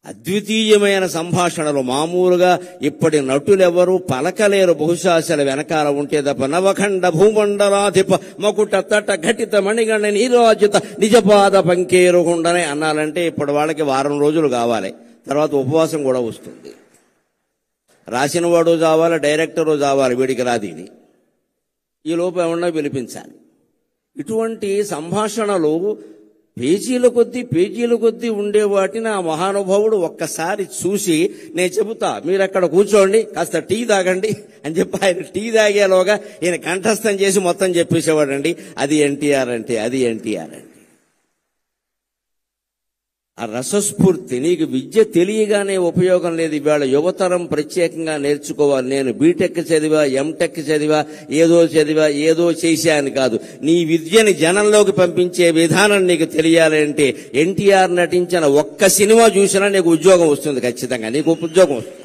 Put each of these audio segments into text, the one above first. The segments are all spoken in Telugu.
అద్వితీయమైన సంభాషణలు. మామూలుగా ఇప్పటి నటులెవరూ పలకలేరు, బహుశా అసలు వెనకాల ఉంటే తప్ప. నవఖండ భూమండలాధిప మకుట తట ఘటిత మణిగణ నీరాజిత నిజపాద పంకేరుకుండనే అన్నాలంటే ఇప్పటి వాళ్ళకి వారం రోజులు కావాలి, తర్వాత ఉపవాసం కూడా వస్తుంది. రాసిన వాడు చావాలి, డైరెక్టరు చావాలి, వీడికి రాదు ఇది. ఈ లోపు ఏమన్నా పిలిపించాలి. ఇటువంటి సంభాషణలు పేజీల కొద్దీ ఉండే వాటిని ఆ మహానుభావుడు ఒక్కసారి చూసి, నేను చెబుతా మీరు అక్కడ కూర్చోండి, కాస్త టీ తాగండి అని చెప్పి ఆయన టీ తాగేలోగా ఈయన కంఠస్థం చేసి మొత్తం చెప్పేసేవాడండి. అది ఎన్టీఆర్ అంటే, అది ఎన్టీఆర్ అంటే. ఆ రసస్ఫూర్తి. నీకు విద్య తెలియగానే ఉపయోగం లేదు. ఇవాళ యువతరం ప్రత్యేకంగా నేర్చుకోవాలి. నేను బీటెక్ చదివా, ఎంటెక్ చదివా, ఏదో చేశాను కాదు. నీ విద్యని జనంలోకి పంపించే విధానం నీకు తెలియాలంటే ఎన్టీఆర్ నటించిన ఒక్క సినిమా చూసినా నీకు ఉద్యోగం వస్తుంది. ఖచ్చితంగా నీకు ఉద్యోగం వస్తుంది.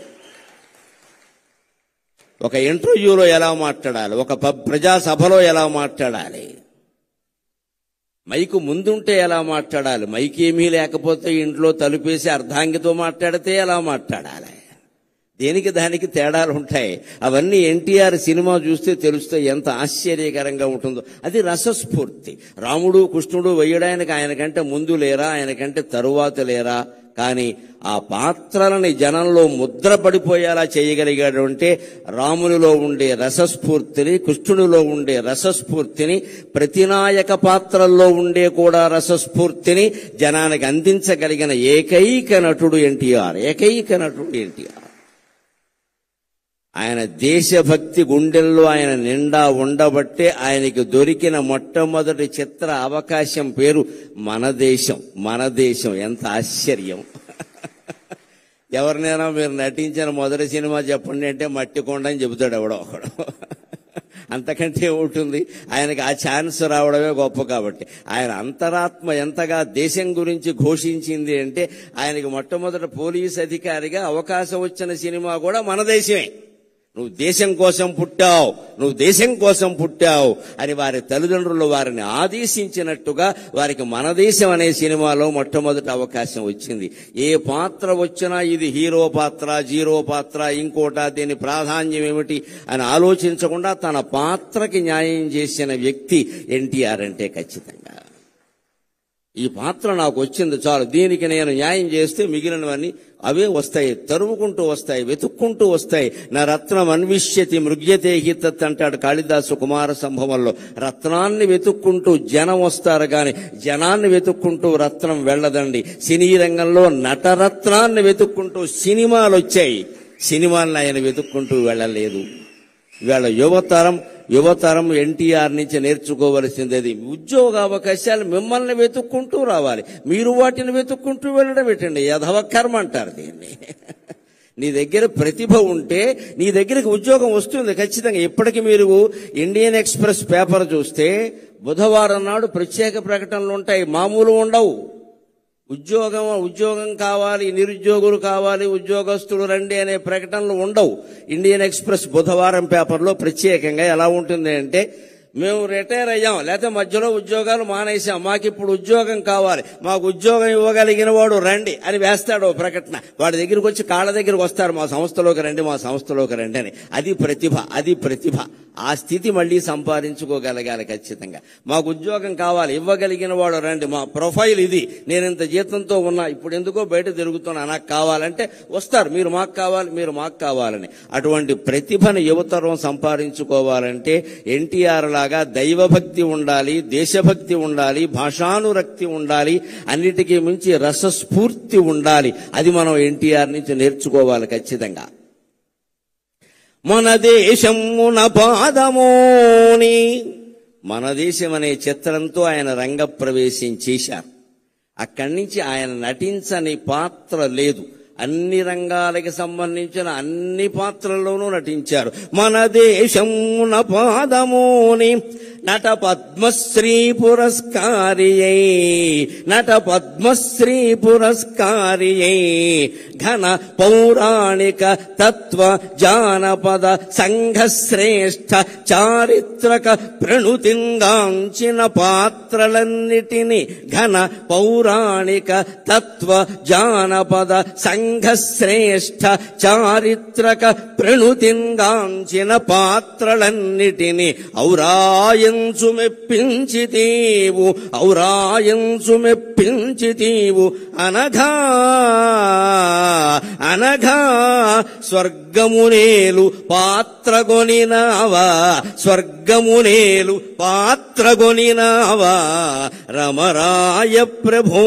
ఒక ఇంటర్వ్యూలో ఎలా మాట్లాడాలి, ఒక ప్రజాసభలో ఎలా మాట్లాడాలి, మైకు ముందుంటే ఎలా మాట్లాడాలి, మైక్ ఏమీ లేకపోతే ఇంట్లో తలుపేసి అర్ధాంగితో మాట్లాడితే ఎలా మాట్లాడాలి, దేనికి దానికి తేడాలు ఉంటాయి. అవన్నీ ఎన్టీఆర్ సినిమా చూస్తే తెలుస్తాయి, ఎంత ఆశ్చర్యకరంగా ఉంటుందో. అది రసస్ఫూర్తి. రాముడు కృష్ణుడు వేయడానికి ఆయనకంటే ముందు లేరా, ఆయనకంటే తరువాత లేరా, కానీ ఆ పాత్రలని జనంలో ముద్ర పడిపోయేలా చేయగలిగాడు అంటే రామునిలో ఉండే రసస్ఫూర్తిని, కృష్ణునిలో ఉండే రసస్ఫూర్తిని, ప్రతినాయక పాత్రల్లో ఉండే కూడా రసస్ఫూర్తిని జనానికి అందించగలిగిన ఏకైక నటుడు ఎన్టీఆర్. ఆయన దేశభక్తి గుండెల్లో ఆయన నిండా ఉండబట్టే ఆయనకి దొరికిన మొట్టమొదటి చిత్ర అవకాశం పేరు మన దేశం. ఎంత ఆశ్చర్యం. ఎవరినైనా మీరు నటించిన మొదటి సినిమా చెప్పండి అంటే మట్టి కొండ అని చెబుతాడు ఎవడో ఒకడు. అంతకంటే ఉంటుంది. ఆయనకి ఆ ఛాన్స్ రావడమే గొప్ప. కాబట్టి ఆయన అంతరాత్మ ఎంతగా దేశం గురించి ఘోషించింది అంటే ఆయనకి మొట్టమొదటి పోలీస్ అధికారిగా అవకాశం వచ్చిన సినిమా కూడా మన దేశమే. నువ్వు దేశం కోసం పుట్టావు అని వారి తల్లిదండ్రులు వారిని ఆదేశించినట్టుగా వారికి మన దేశం అనే సినిమాలో మొట్టమొదటి అవకాశం వచ్చింది. ఏ పాత్ర వచ్చినా ఇది హీరో పాత్ర, జీరో పాత్ర, ఇంకోటా, దీని ప్రాధాన్యం ఏమిటి అని ఆలోచించకుండా తన పాత్రకి న్యాయం చేసిన వ్యక్తి ఎన్టీఆర్ అంటే ఖచ్చితంగా. ఈ పాత్ర నాకు వచ్చింది చాలు, దీనికి నేను న్యాయం చేస్తే మిగిలినవన్నీ అవే వస్తాయి, తరుముకుంటూ వస్తాయి, వెతుక్కుంటూ వస్తాయి. నా రత్నం అన్విష్యతి మృగ్యతే హితత్ అంటాడు కాళిదాసు కుమార సంభవంలో. రత్నాన్ని వెతుక్కుంటూ జనం వస్తారు గాని జనాన్ని వెతుక్కుంటూ రత్నం వెళ్ళదండి. సినీ రంగంలో నటరత్నాన్ని వెతుక్కుంటూ సినిమాలు వచ్చాయి, సినిమాలను ఆయన వెతుక్కుంటూ వెళ్ళలేదు. ఇవాళ యువతరం ఎన్టీఆర్ నుంచి నేర్చుకోవలసింది ఉద్యోగ అవకాశాలు మిమ్మల్ని వెతుక్కుంటూ రావాలి, మీరు వాటిని వెతుక్కుంటూ వెళ్ళడం పెట్టండి. యధవ కర్మ అంటారు దీన్ని. నీ దగ్గర ప్రతిభ ఉంటే నీ దగ్గరికి ఉద్యోగం వస్తుంది ఖచ్చితంగా. ఇప్పటికి మీరు ఇండియన్ ఎక్స్ప్రెస్ పేపర్ చూస్తే బుధవారం నాడు ప్రత్యేక ప్రకటనలు ఉంటాయి, మామూలు ఉండవు. ఉద్యోగం కావాలి, నిరుద్యోగులు కావాలి, ఉద్యోగస్తులు రండి అనే ప్రకటనలు ఉండవు. ఇండియన్ ఎక్స్ప్రెస్ బుధవారం పేపర్లో ప్రత్యేకంగా ఎలా ఉంటుంది అంటే, మేము రిటైర్ అయ్యాం, లేకపోతే మధ్యలో ఉద్యోగాలు మానేసాం, మాకు ఇప్పుడు ఉద్యోగం కావాలి, మాకు ఉద్యోగం ఇవ్వగలిగిన వాడు రండి అని వేస్తాడు ప్రకటన. వాడి దగ్గరికి వచ్చి కాళ్ళ దగ్గరికి వస్తారు, మా సంస్థలోకి రండి అని. అది ప్రతిభ. ఆ స్థితి మళ్ళీ సంపాదించుకోగలగాలి ఖచ్చితంగా. మాకు ఉద్యోగం కావాలి, ఇవ్వగలిగిన వాడు రండి, మా ప్రొఫైల్ ఇది, నేను ఇంత జీతంతో ఉన్నా, ఇప్పుడు ఎందుకో బయట తిరుగుతున్నా, నాకు కావాలంటే వస్తారు, మీరు మాకు కావాలని. అటువంటి ప్రతిభను యువతరం సంపాదించుకోవాలంటే ఎన్టీఆర్ లాగా దైవభక్తి ఉండాలి, దేశభక్తి ఉండాలి, భాషానురక్తి ఉండాలి, అన్నిటికీ మించి రసస్ఫూర్తి ఉండాలి. అది మనం ఎన్టీఆర్ నుంచి నేర్చుకోవాలి ఖచ్చితంగా. మన దేశమున పాదమోని, మన దేశం అనే చిత్రంతో ఆయన రంగప్రవేశం చేశారు. అక్కడి నుంచి ఆయన నటించని పాత్ర లేదు. అన్ని రంగాలకి సంబంధించిన అన్ని పాత్రల్లోనూ నటించారు. మన దేశమున పాదమోని నట పద్మశ్రీ పురస్కారియై, నట పద్మశ్రీ పురస్కారియై, ఘన పౌరాణిక తత్వ జానపద సంఘ శ్రేష్ఠ చారిత్రక ప్రణుతింగాంచిన పాత్రలన్నిటినీ, ఘన పౌరాణిక తత్వ జానపద సంఘ శ్రేష్ఠ చారిత్రక ప్రణుతింగాంచిన పాత్రలన్నిటినీ ఔరాయంచు మెప్పించితీవు, ఔరాయంచు మెప్పించితీవు అనఘా అనఘా స్వర్గమునేలు పాత్రగొనినావా, స్వర్గమునేలు పాత్రగొనినావా రమరాయ ప్రభో.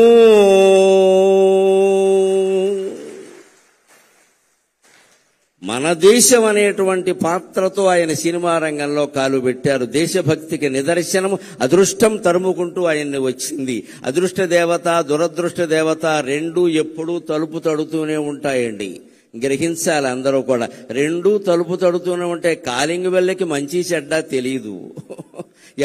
మన దేశం అనేటువంటి పాత్రతో ఆయన సినిమా రంగంలో కాలు పెట్టారు. దేశభక్తికి నిదర్శనం అదృష్టం తరుముకుంటూ ఆయన్ని వచ్చింది. అదృష్ట దేవత దురదృష్ట దేవత రెండూ ఎప్పుడూ తలుపు తడుతూనే ఉంటాయండి. గ్రహించాలి అందరూ కూడా. రెండూ తలుపు తడుతూనే ఉంటాయి. కాలింగ్ బెల్లకి మంచి చెడ్డ తెలీదు,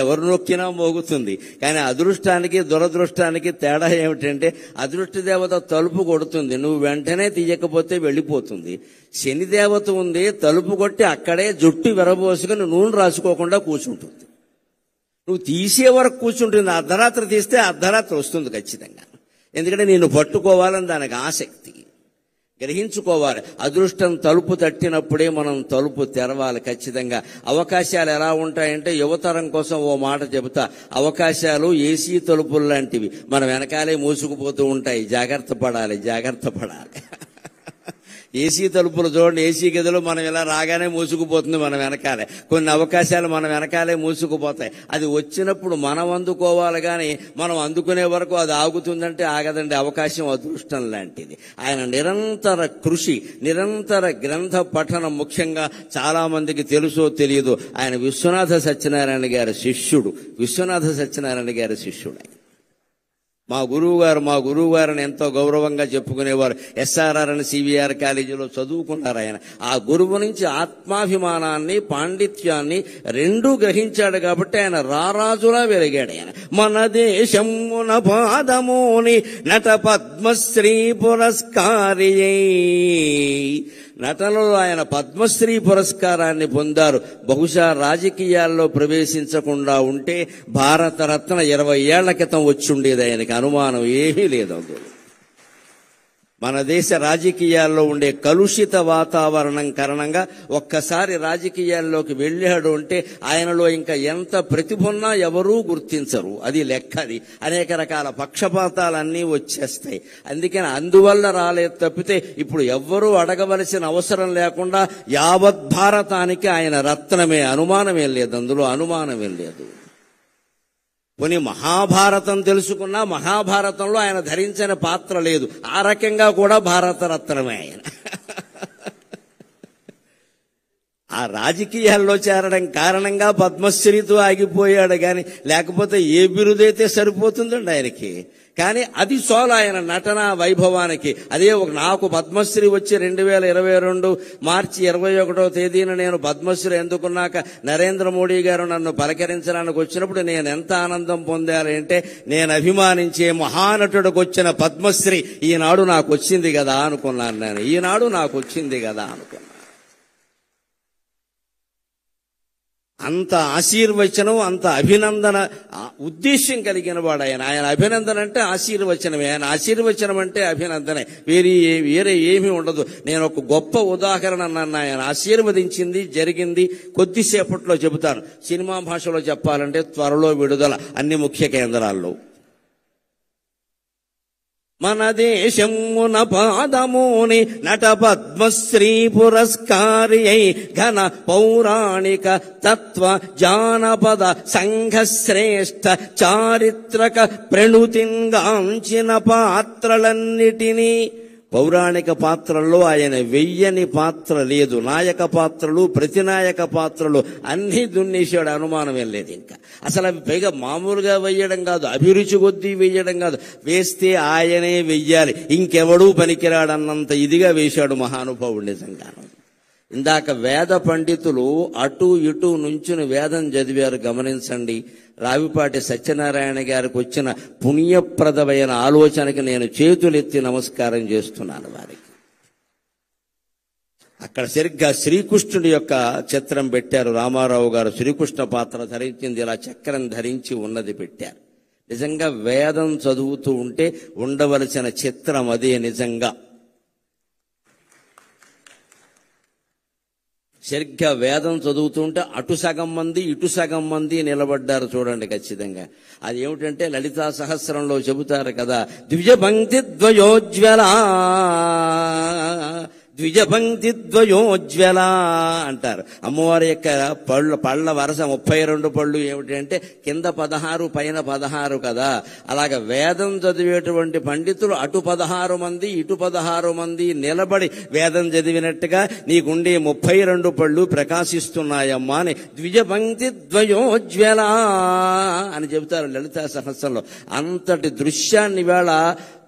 ఎవరు నొక్కినా మోగుతుంది. కానీ అదృష్టానికి దురదృష్టానికి తేడా ఏమిటంటే అదృష్ట దేవత తలుపు కొడుతుంది, నువ్వు వెంటనే తీయకపోతే వెళ్ళిపోతుంది. శని దేవత ఉంది, తలుపు కొట్టి అక్కడే జుట్టు విరబోసుకుని నూనె రాసుకోకుండా కూర్చుంటుంది. నువ్వు తీసే వరకు కూర్చుంటుంది. అర్ధరాత్రి తీస్తే అర్ధరాత్రి వస్తుంది ఖచ్చితంగా. ఎందుకంటే నిన్ను పట్టుకోవాలని దానికి ఆసక్తి. గ్రహించుకోవాలి. అదృష్టం తలుపు తట్టినప్పుడే మనం తలుపు తెరవాలి ఖచ్చితంగా. అవకాశాలు ఎలా ఉంటాయంటే యువతరం కోసం ఓ మాట చెబుతా. అవకాశాలు ఏసీ తలుపులు లాంటివి, మన వెనకాలే మూసుకుపోతూ ఉంటాయి. జాగ్రత్త పడాలి, జాగ్రత్త పడాలి. ఏసీ తలుపులు చూడండి, ఏసీ గదిలో మనం ఇలా రాగానే మూసుకుపోతుంది మన వెనకాలే. కొన్ని అవకాశాలు మన వెనకాలే మూసుకుపోతాయి. అది వచ్చినప్పుడు మనం అందుకోవాలి, కానీ మనం అందుకునే వరకు అది ఆగుతుందంటే ఆగదండి. అవకాశం అదృష్టం లాంటిది. ఆయన నిరంతర కృషి, నిరంతర గ్రంథ పఠనం ముఖ్యంగా చాలా మందికి తెలుసో తెలియదు. ఆయన విశ్వనాథ సత్యనారాయణ గారి శిష్యుడు. విశ్వనాథ సత్యనారాయణ గారి శిష్యుడు. మా గురువు గారిని ఎంతో గౌరవంగా చెప్పుకునేవారు. ఎస్ఆర్ఆర్ అని సివిఆర్ కాలేజీలో చదువుకున్నారు ఆయన. ఆ గురువు నుంచి ఆత్మాభిమానాన్ని పాండిత్యాన్ని రెండూ గ్రహించాడు కాబట్టి ఆయన రారాజులా వెలిగాడు ఆయన. మన దేశమున పాదమోని నట పద్మశ్రీ పురస్కారియై, నటనలో ఆయన పద్మశ్రీ పురస్కారాన్ని పొందారు. బహుశా రాజకీయాల్లో ప్రవేశించకుండా ఉంటే భారతరత్న 20 ఏళ్ల క్రితం వచ్చుండేది ఆయనకి, అనుమానం ఏమీ లేదు అందులో. మన దేశ రాజకీయాల్లో ఉండే కలుషిత వాతావరణం కారణంగా ఒక్కసారి రాజకీయాల్లోకి వెళ్ళాడు అంటే ఆయనలో ఇంకా ఎంత ప్రతిభ ఉన్నా ఎవరూ గుర్తించరు. అది లెక్కది. అనేక రకాల పక్షపాతాలన్నీ వచ్చేస్తాయి. అందుకని అందువల్ల రాలేదు తప్పితే ఇప్పుడు ఎవ్వరూ అడగవలసిన అవసరం లేకుండా యావత్ భారతానికి ఆయన రత్నమే. అనుమానమేం లేదు, అందులో అనుమానమేం లేదు. కొన్ని మహాభారతం తెలుసుకున్నా మహాభారతంలో ఆయన ధరించిన పాత్ర లేదు. ఆ రకంగా కూడా భారతరత్నమే ఆయన. ఆ రాజకీయాల్లో చేరడం కారణంగా పద్మశ్రీతో ఆగిపోయాడు, కానీ లేకపోతే ఏ బిరుదైతే సరిపోతుందండి ఆయనకి. కానీ అది చాలు ఆయన నటన వైభవానికి. అదే నాకు పద్మశ్రీ వచ్చి 2022 మార్చి 21వ తేదీన నేను పద్మశ్రీ ఎందుకున్నాక నరేంద్ర మోడీ గారు నన్ను పలకరించడానికి వచ్చినప్పుడు నేను ఎంత ఆనందం పొందాలి అంటే, నేను అభిమానించే మహానటుడికి వచ్చిన పద్మశ్రీ ఈనాడు నాకు వచ్చింది కదా అనుకున్నాను. నేను ఈనాడు నాకు వచ్చింది కదా అనుకున్నాను. అంత ఆశీర్వచనం, అంత అభినందన ఉద్దేశ్యం కలిగిన వాడు ఆయన. ఆయన అభినందన అంటే ఆశీర్వచనమే, ఆయన ఆశీర్వచనం అంటే అభినందనే, వేరే ఏమీ ఉండదు. నేను ఒక గొప్ప ఉదాహరణ నన్ను ఆయన ఆశీర్వదించింది జరిగింది కొద్దిసేపట్లో చెబుతాను. సినిమా భాషలో చెప్పాలంటే త్వరలో విడుదల అన్ని ముఖ్య కేంద్రాల్లో. మన దేశమున పాదమోని నట పద్మశ్రీ పురస్కారియై, ఘన పౌరాణిక తత్వ జానపద సంఘ శ్రేష్ఠ చారిత్రక ప్రణుతింగాంచిన పాత్రలన్నిటినీ పౌరాణిక పాత్రల్లో ఆయన వెయ్యని పాత్ర లేదు. నాయక పాత్రలు, ప్రతినాయక పాత్రలు అన్నీ దున్నేశాడు, అనుమానమేం లేదు. ఇంకా అసలు అవి పైగా మామూలుగా వెయ్యడం కాదు, అభిరుచి కొద్దీ వెయ్యడం కాదు, వేస్తే ఆయనే వెయ్యాలి, ఇంకెవడూ పనికిరాడన్నంత ఇదిగా వేశాడు మహానుభావుడు నిజంగా. ఇందాక వేద పండితులు అటు ఇటు నుంచుని వేదం చదివారు, గమనించండి. రావిపాటి సత్యనారాయణ గారికి వచ్చిన పుణ్యప్రదమైన ఆలోచనకి నేను చేతులెత్తి నమస్కారం చేస్తున్నాను వారికి. అక్కడ సరిగ్గా శ్రీకృష్ణుడి యొక్క చిత్రం పెట్టారు. రామారావు గారు శ్రీకృష్ణ పాత్ర ధరించింది, ఇలా చక్రం ధరించి ఉన్నది పెట్టారు. నిజంగా వేదం చదువుతూ ఉంటే ఉండవలసిన చిత్రం అదే నిజంగా. సరిగ్గా వేదం చదువుతుంటే అటు సగం మంది ఇటు సగం మంది నిలబడ్డారు చూడండి ఖచ్చితంగా. అది ఏమిటంటే లలితా సహస్రంలో చెబుతారు కదా, ద్విజపంక్తి ద్వయోజ్వల ద్విజపంక్తి ద్వయోజ్వల అంటారు. అమ్మవారి యొక్క పళ్ళ వరస 32 పళ్ళు ఏమిటంటే కింద 16 పైన 16 కదా. అలాగ వేదం చదివేటువంటి పండితులు అటు 16 మంది ఇటు 16 మంది నిలబడి వేదం చదివినట్టుగా నీకుండే 32 పళ్ళు ప్రకాశిస్తున్నాయమ్మా అని ద్విజపంక్తి ద్వయోజ్వల అని చెబుతారు లలితా సహస్రంలో. అంతటి దృశ్యాన్ని వేళ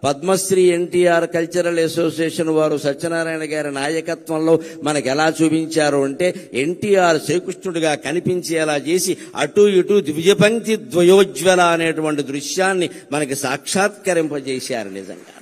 పద్మశ్రీ ఎన్టీఆర్ కల్చరల్ అసోసియేషన్ వారు సత్యనారాయణ గారి నాయకత్వంలో మనకు ఎలా చూపించారు అంటే, ఎన్టీఆర్ శ్రీకృష్ణుడిగా కనిపించేలా చేసి అటు ఇటు ద్విజపంక్తి ద్వయోజ్వల అనేటువంటి దృశ్యాన్ని మనకి సాక్షాత్కరింపజేశారు. నిజంగా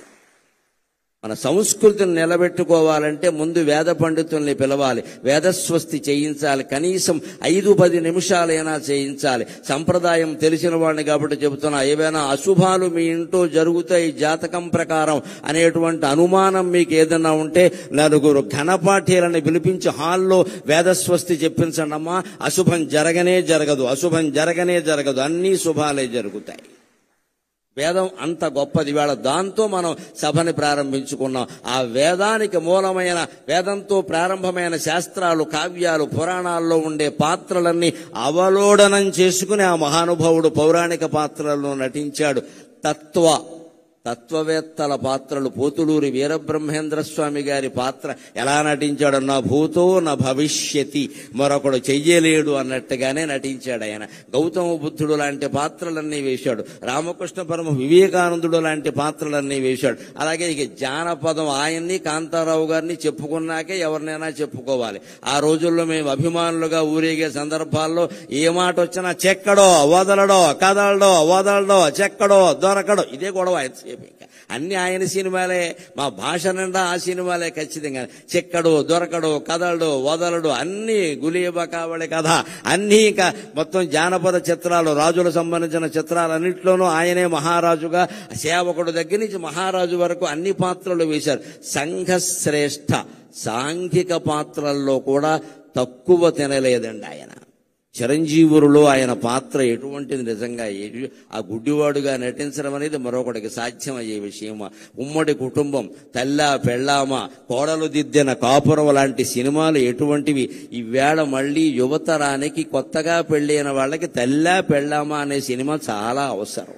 మన సంస్కృతిని నిలబెట్టుకోవాలంటే ముందు వేద పండితుల్ని పిలవాలి, వేదస్వస్తి చేయించాలి, కనీసం 5-10 నిమిషాలైనా చేయించాలి. సంప్రదాయం తెలిసిన వాడిని కాబట్టి చెబుతున్నా, ఏవైనా అశుభాలు మీ ఇంట్లో జరుగుతాయి జాతకం ప్రకారం అనేటువంటి అనుమానం మీకు ఏదైనా ఉంటే 4 ఘనపాఠీలను పిలిపించి హాల్లో వేదస్వస్తి చెప్పించండి అమ్మా. అశుభం జరగనే జరగదు, అశుభం జరగనే జరగదు, అన్నీ శుభాలే జరుగుతాయి. వేదం అంత గొప్పది. వేళ దాంతో మనం సభని ప్రారంభించుకున్నాం. ఆ వేదానికి మూలమైన, వేదంతో ప్రారంభమైన శాస్త్రాలు, కావ్యాలు, పురాణాల్లో ఉండే పాత్రలన్నీ అవలోడనం చేసుకుని ఆ మహానుభావుడు పౌరాణిక పాత్రలను నటించాడు. తత్వవేత్తల పాత్రలు, పోతులూరి వీరబ్రహ్మేంద్ర స్వామి గారి పాత్ర ఎలా నటించాడు, నా భూతో నా భవిష్యతి, మరొకడు చెయ్యలేడు అన్నట్టుగానే నటించాడు ఆయన. గౌతమ బుద్ధుడు లాంటి పాత్రలన్నీ వేశాడు, రామకృష్ణ పరమ వివేకానందుడు లాంటి పాత్రలన్నీ వేశాడు. అలాగే ఇక జానపదం ఆయన్ని కాంతారావు గారిని చెప్పుకున్నాకే ఎవరినైనా చెప్పుకోవాలి. ఆ రోజుల్లో మేము అభిమానులుగా ఊరేగే సందర్భాల్లో ఏ మాట వచ్చినా చెక్కడో వదలడో, కదలడో వదలడో, చెక్కడో దొరకడో, ఇదే గొడవ. అన్ని ఆయన సినిమాలే, మా భాష నిండా ఆ సినిమాలే ఖచ్చితంగా. చెక్కడు, దొరకడు, కదలడు, వదలడు, అన్ని గులీబా కావళి కథ, అన్ని ఇక మొత్తం జానపద చిత్రాలు, రాజులకు సంబంధించిన చిత్రాలన్నింటిలోనూ ఆయనే మహారాజుగా, సేవకుడు దగ్గర నుంచి మహారాజు వరకు అన్ని పాత్రలు వేశారు. సంఘశ్రేష్ఠ సాంఘిక పాత్రల్లో కూడా తక్కువ తినలేదండి ఆయన. చిరంజీవులలో ఆయన పాత్ర ఎటువంటిది నిజంగా. ఆ గుడ్డివాడుగా నటించడం అనేది మరొకటికి సాధ్యమయ్యే విషయమా. ఉమ్మడి కుటుంబం, తల్లా పెళ్ళామ, కోడలు దిద్దిన కాపురం లాంటి సినిమాలు ఎటువంటివి. ఈవేళ మళ్ళీ యువతరానికి కొత్తగా పెళ్ళైన వాళ్ళకి తల్లా పెళ్ళామ అనే సినిమా చాలా అవసరం.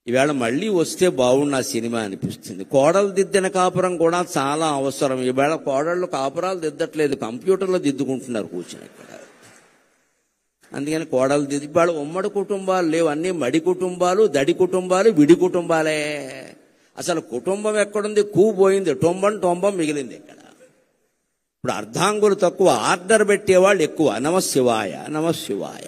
ఈవేళ మళ్ళీ వస్తే బాగుండు ఆ సినిమా అనిపిస్తుంది. కోడలు దిద్దిన కాపురం కూడా చాలా అవసరం. ఈవేళ కోడళ్ళు కాపురాలు దిద్దట్లేదు, కంప్యూటర్లో దిద్దుకుంటున్నారు కూర్చొని ఇక్కడ. అందుకని కోడలు దిద్ది, ఇవాళ ఉమ్మడి కుటుంబాలు లేవు, అన్ని మడి కుటుంబాలు, దడి కుటుంబాలు, విడి కుటుంబాలే. అసలు కుటుంబం ఎక్కడుంది? పోయింది, టొంబం మిగిలింది ఇక్కడ. ఇప్పుడు అర్ధాంగులు తక్కువ, ఆర్డర్ పెట్టేవాళ్ళు ఎక్కువ. నమశివాయ నమశివాయ.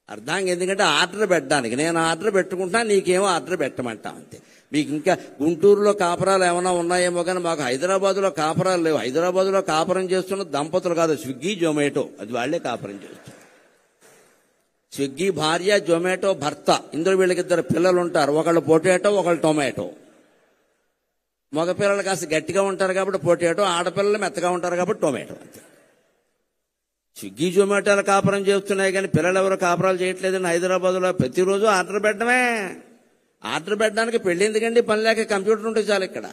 అర్ధాంగం ఎందుకంటే ఆర్డర్ పెట్టడానికి, నేను ఆర్డర్ పెట్టుకుంటా, నీకేమో ఆర్డర్ పెట్టమంటా అంతే. మీకు ఇంకా గుంటూరులో కాపురాలు ఏమైనా ఉన్నాయేమో కానీ మాకు హైదరాబాద్లో కాపురాలు లేవు. హైదరాబాద్లో కాపురం చేస్తున్న దంపతులు కాదు, స్విగ్గీ జొమాటో, అది వాళ్లే కాపురం చేస్తారు. స్విగ్గీ భార్య, జొమాటో భర్త, ఇందులో వీళ్ళకిద్దరు పిల్లలు ఉంటారు, ఒకళ్ళు పొటాటో ఒకళ్ళు టొమాటో. మగపిల్లలు కాస్త గట్టిగా ఉంటారు కాబట్టి పొటాటో, ఆడపిల్లలు మెత్తగా ఉంటారు కాబట్టి టొమాటో అంతే. స్విగ్గీ జొమాటోలు కాపురం చేస్తున్నాయి కానీ పిల్లలు ఎవరు కాపురాలు చేయట్లేదండి హైదరాబాద్లో. ప్రతిరోజు ఆర్డర్ పెట్టడమే. ఆర్డర్ పెట్టడానికి పెళ్లి ఎందుకండి? పని లేక కంప్యూటర్ ఉంటే చాలు ఇక్కడ.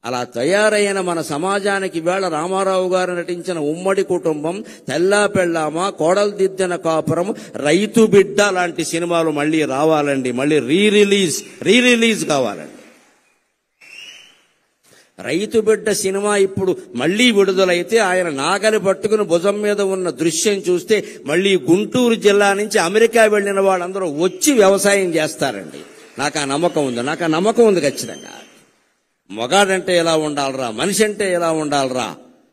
అలా తయారైన మన సమాజానికి వేళ రామారావు గారు నటించిన ఉమ్మడి కుటుంబం, తెల్లా పెళ్ళామ, కోడలు దిద్దిన కాపురం, రైతు బిడ్డ లాంటి సినిమాలు మళ్ళీ రావాలండి. మళ్ళీ రీ రిలీజ్ కావాలండి. రైతు బిడ్డ సినిమా ఇప్పుడు మళ్లీ విడుదలైతే ఆయన నాగలి పట్టుకుని భుజం మీద ఉన్న దృశ్యం చూస్తే మళ్లీ గుంటూరు జిల్లా నుంచి అమెరికా వెళ్లిన వాళ్ళందరూ వచ్చి వ్యవసాయం చేస్తారండి. నాకు ఆ నమ్మకం ఉంది ఖచ్చితంగా. మగాడంటే ఎలా ఉండాలరా, మనిషి అంటే ఎలా ఉండాలరా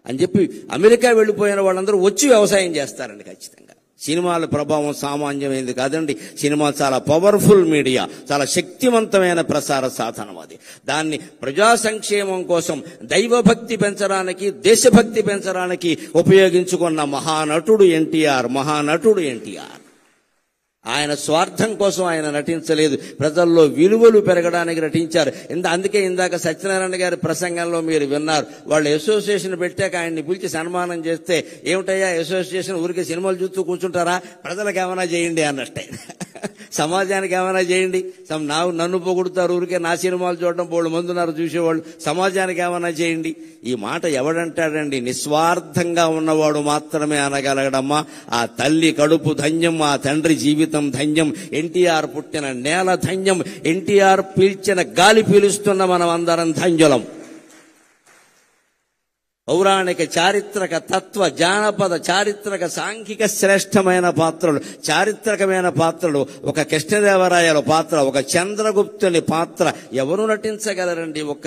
అని చెప్పి అమెరికా వెళ్లిపోయిన వాళ్ళందరూ వచ్చి వ్యవసాయం చేస్తారండి ఖచ్చితంగా. సినిమాల ప్రభావం సామాన్యమైనది కాదండి. సినిమా చాలా పవర్ఫుల్ మీడియా, చాలా శక్తివంతమైన ప్రసార సాధనం. అది దాన్ని ప్రజా సంక్షేమం కోసం, దైవభక్తి పెంచడానికి, దేశభక్తి పెంచడానికి ఉపయోగించుకున్న మహానటుడు ఎన్టీఆర్. ఆయన స్వార్థం కోసం ఆయన నటించలేదు, ప్రజల్లో విలువలు పెరగడానికి నటించారు. అందుకే ఇందాక సత్యనారాయణ గారి ప్రసంగంలో మీరు విన్నారు. వాళ్ళు అసోసియేషన్ పెట్టాక ఆయన్ని పిలిచి సన్మానం చేస్తే, ఏమిటయ్యా అసోసియేషన్ ఊరికే సినిమాలు చూస్తూ కూర్చుంటారా, ప్రజలకు ఏమైనా చేయండి అన్నట్టే, సమాజానికి ఏమైనా చేయండి. నన్ను పొగుడుతారు, ఊరికే నా సినిమాలు చూడడం బోళ్ళు మంది ఉన్నారు చూసేవాళ్ళు, సమాజానికి ఏమైనా చేయండి. ఈ మాట ఎవడంటాడండి? నిస్వార్థంగా ఉన్నవాడు మాత్రమే అనగలగడమ్మా. ఆ తల్లి కడుపు ధన్యం, ఆ తండ్రి జీవితం ధన్యం, ఎన్టీఆర్ పుట్టిన నేల ధన్యం, ఎన్టీఆర్ పీల్చిన గాలి పీలుస్తున్న మనం అందరం ధన్యులం. పౌరాణిక, చారిత్రక, తత్వ, జానపద, చారిత్రక, సాంఘిక శ్రేష్టమైన పాత్రలు, చారిత్రకమైన పాత్రలు. ఒక కృష్ణదేవరాయల పాత్ర, ఒక చంద్రగుప్తుని పాత్ర ఎవరు నటించగలరండి? ఒక్క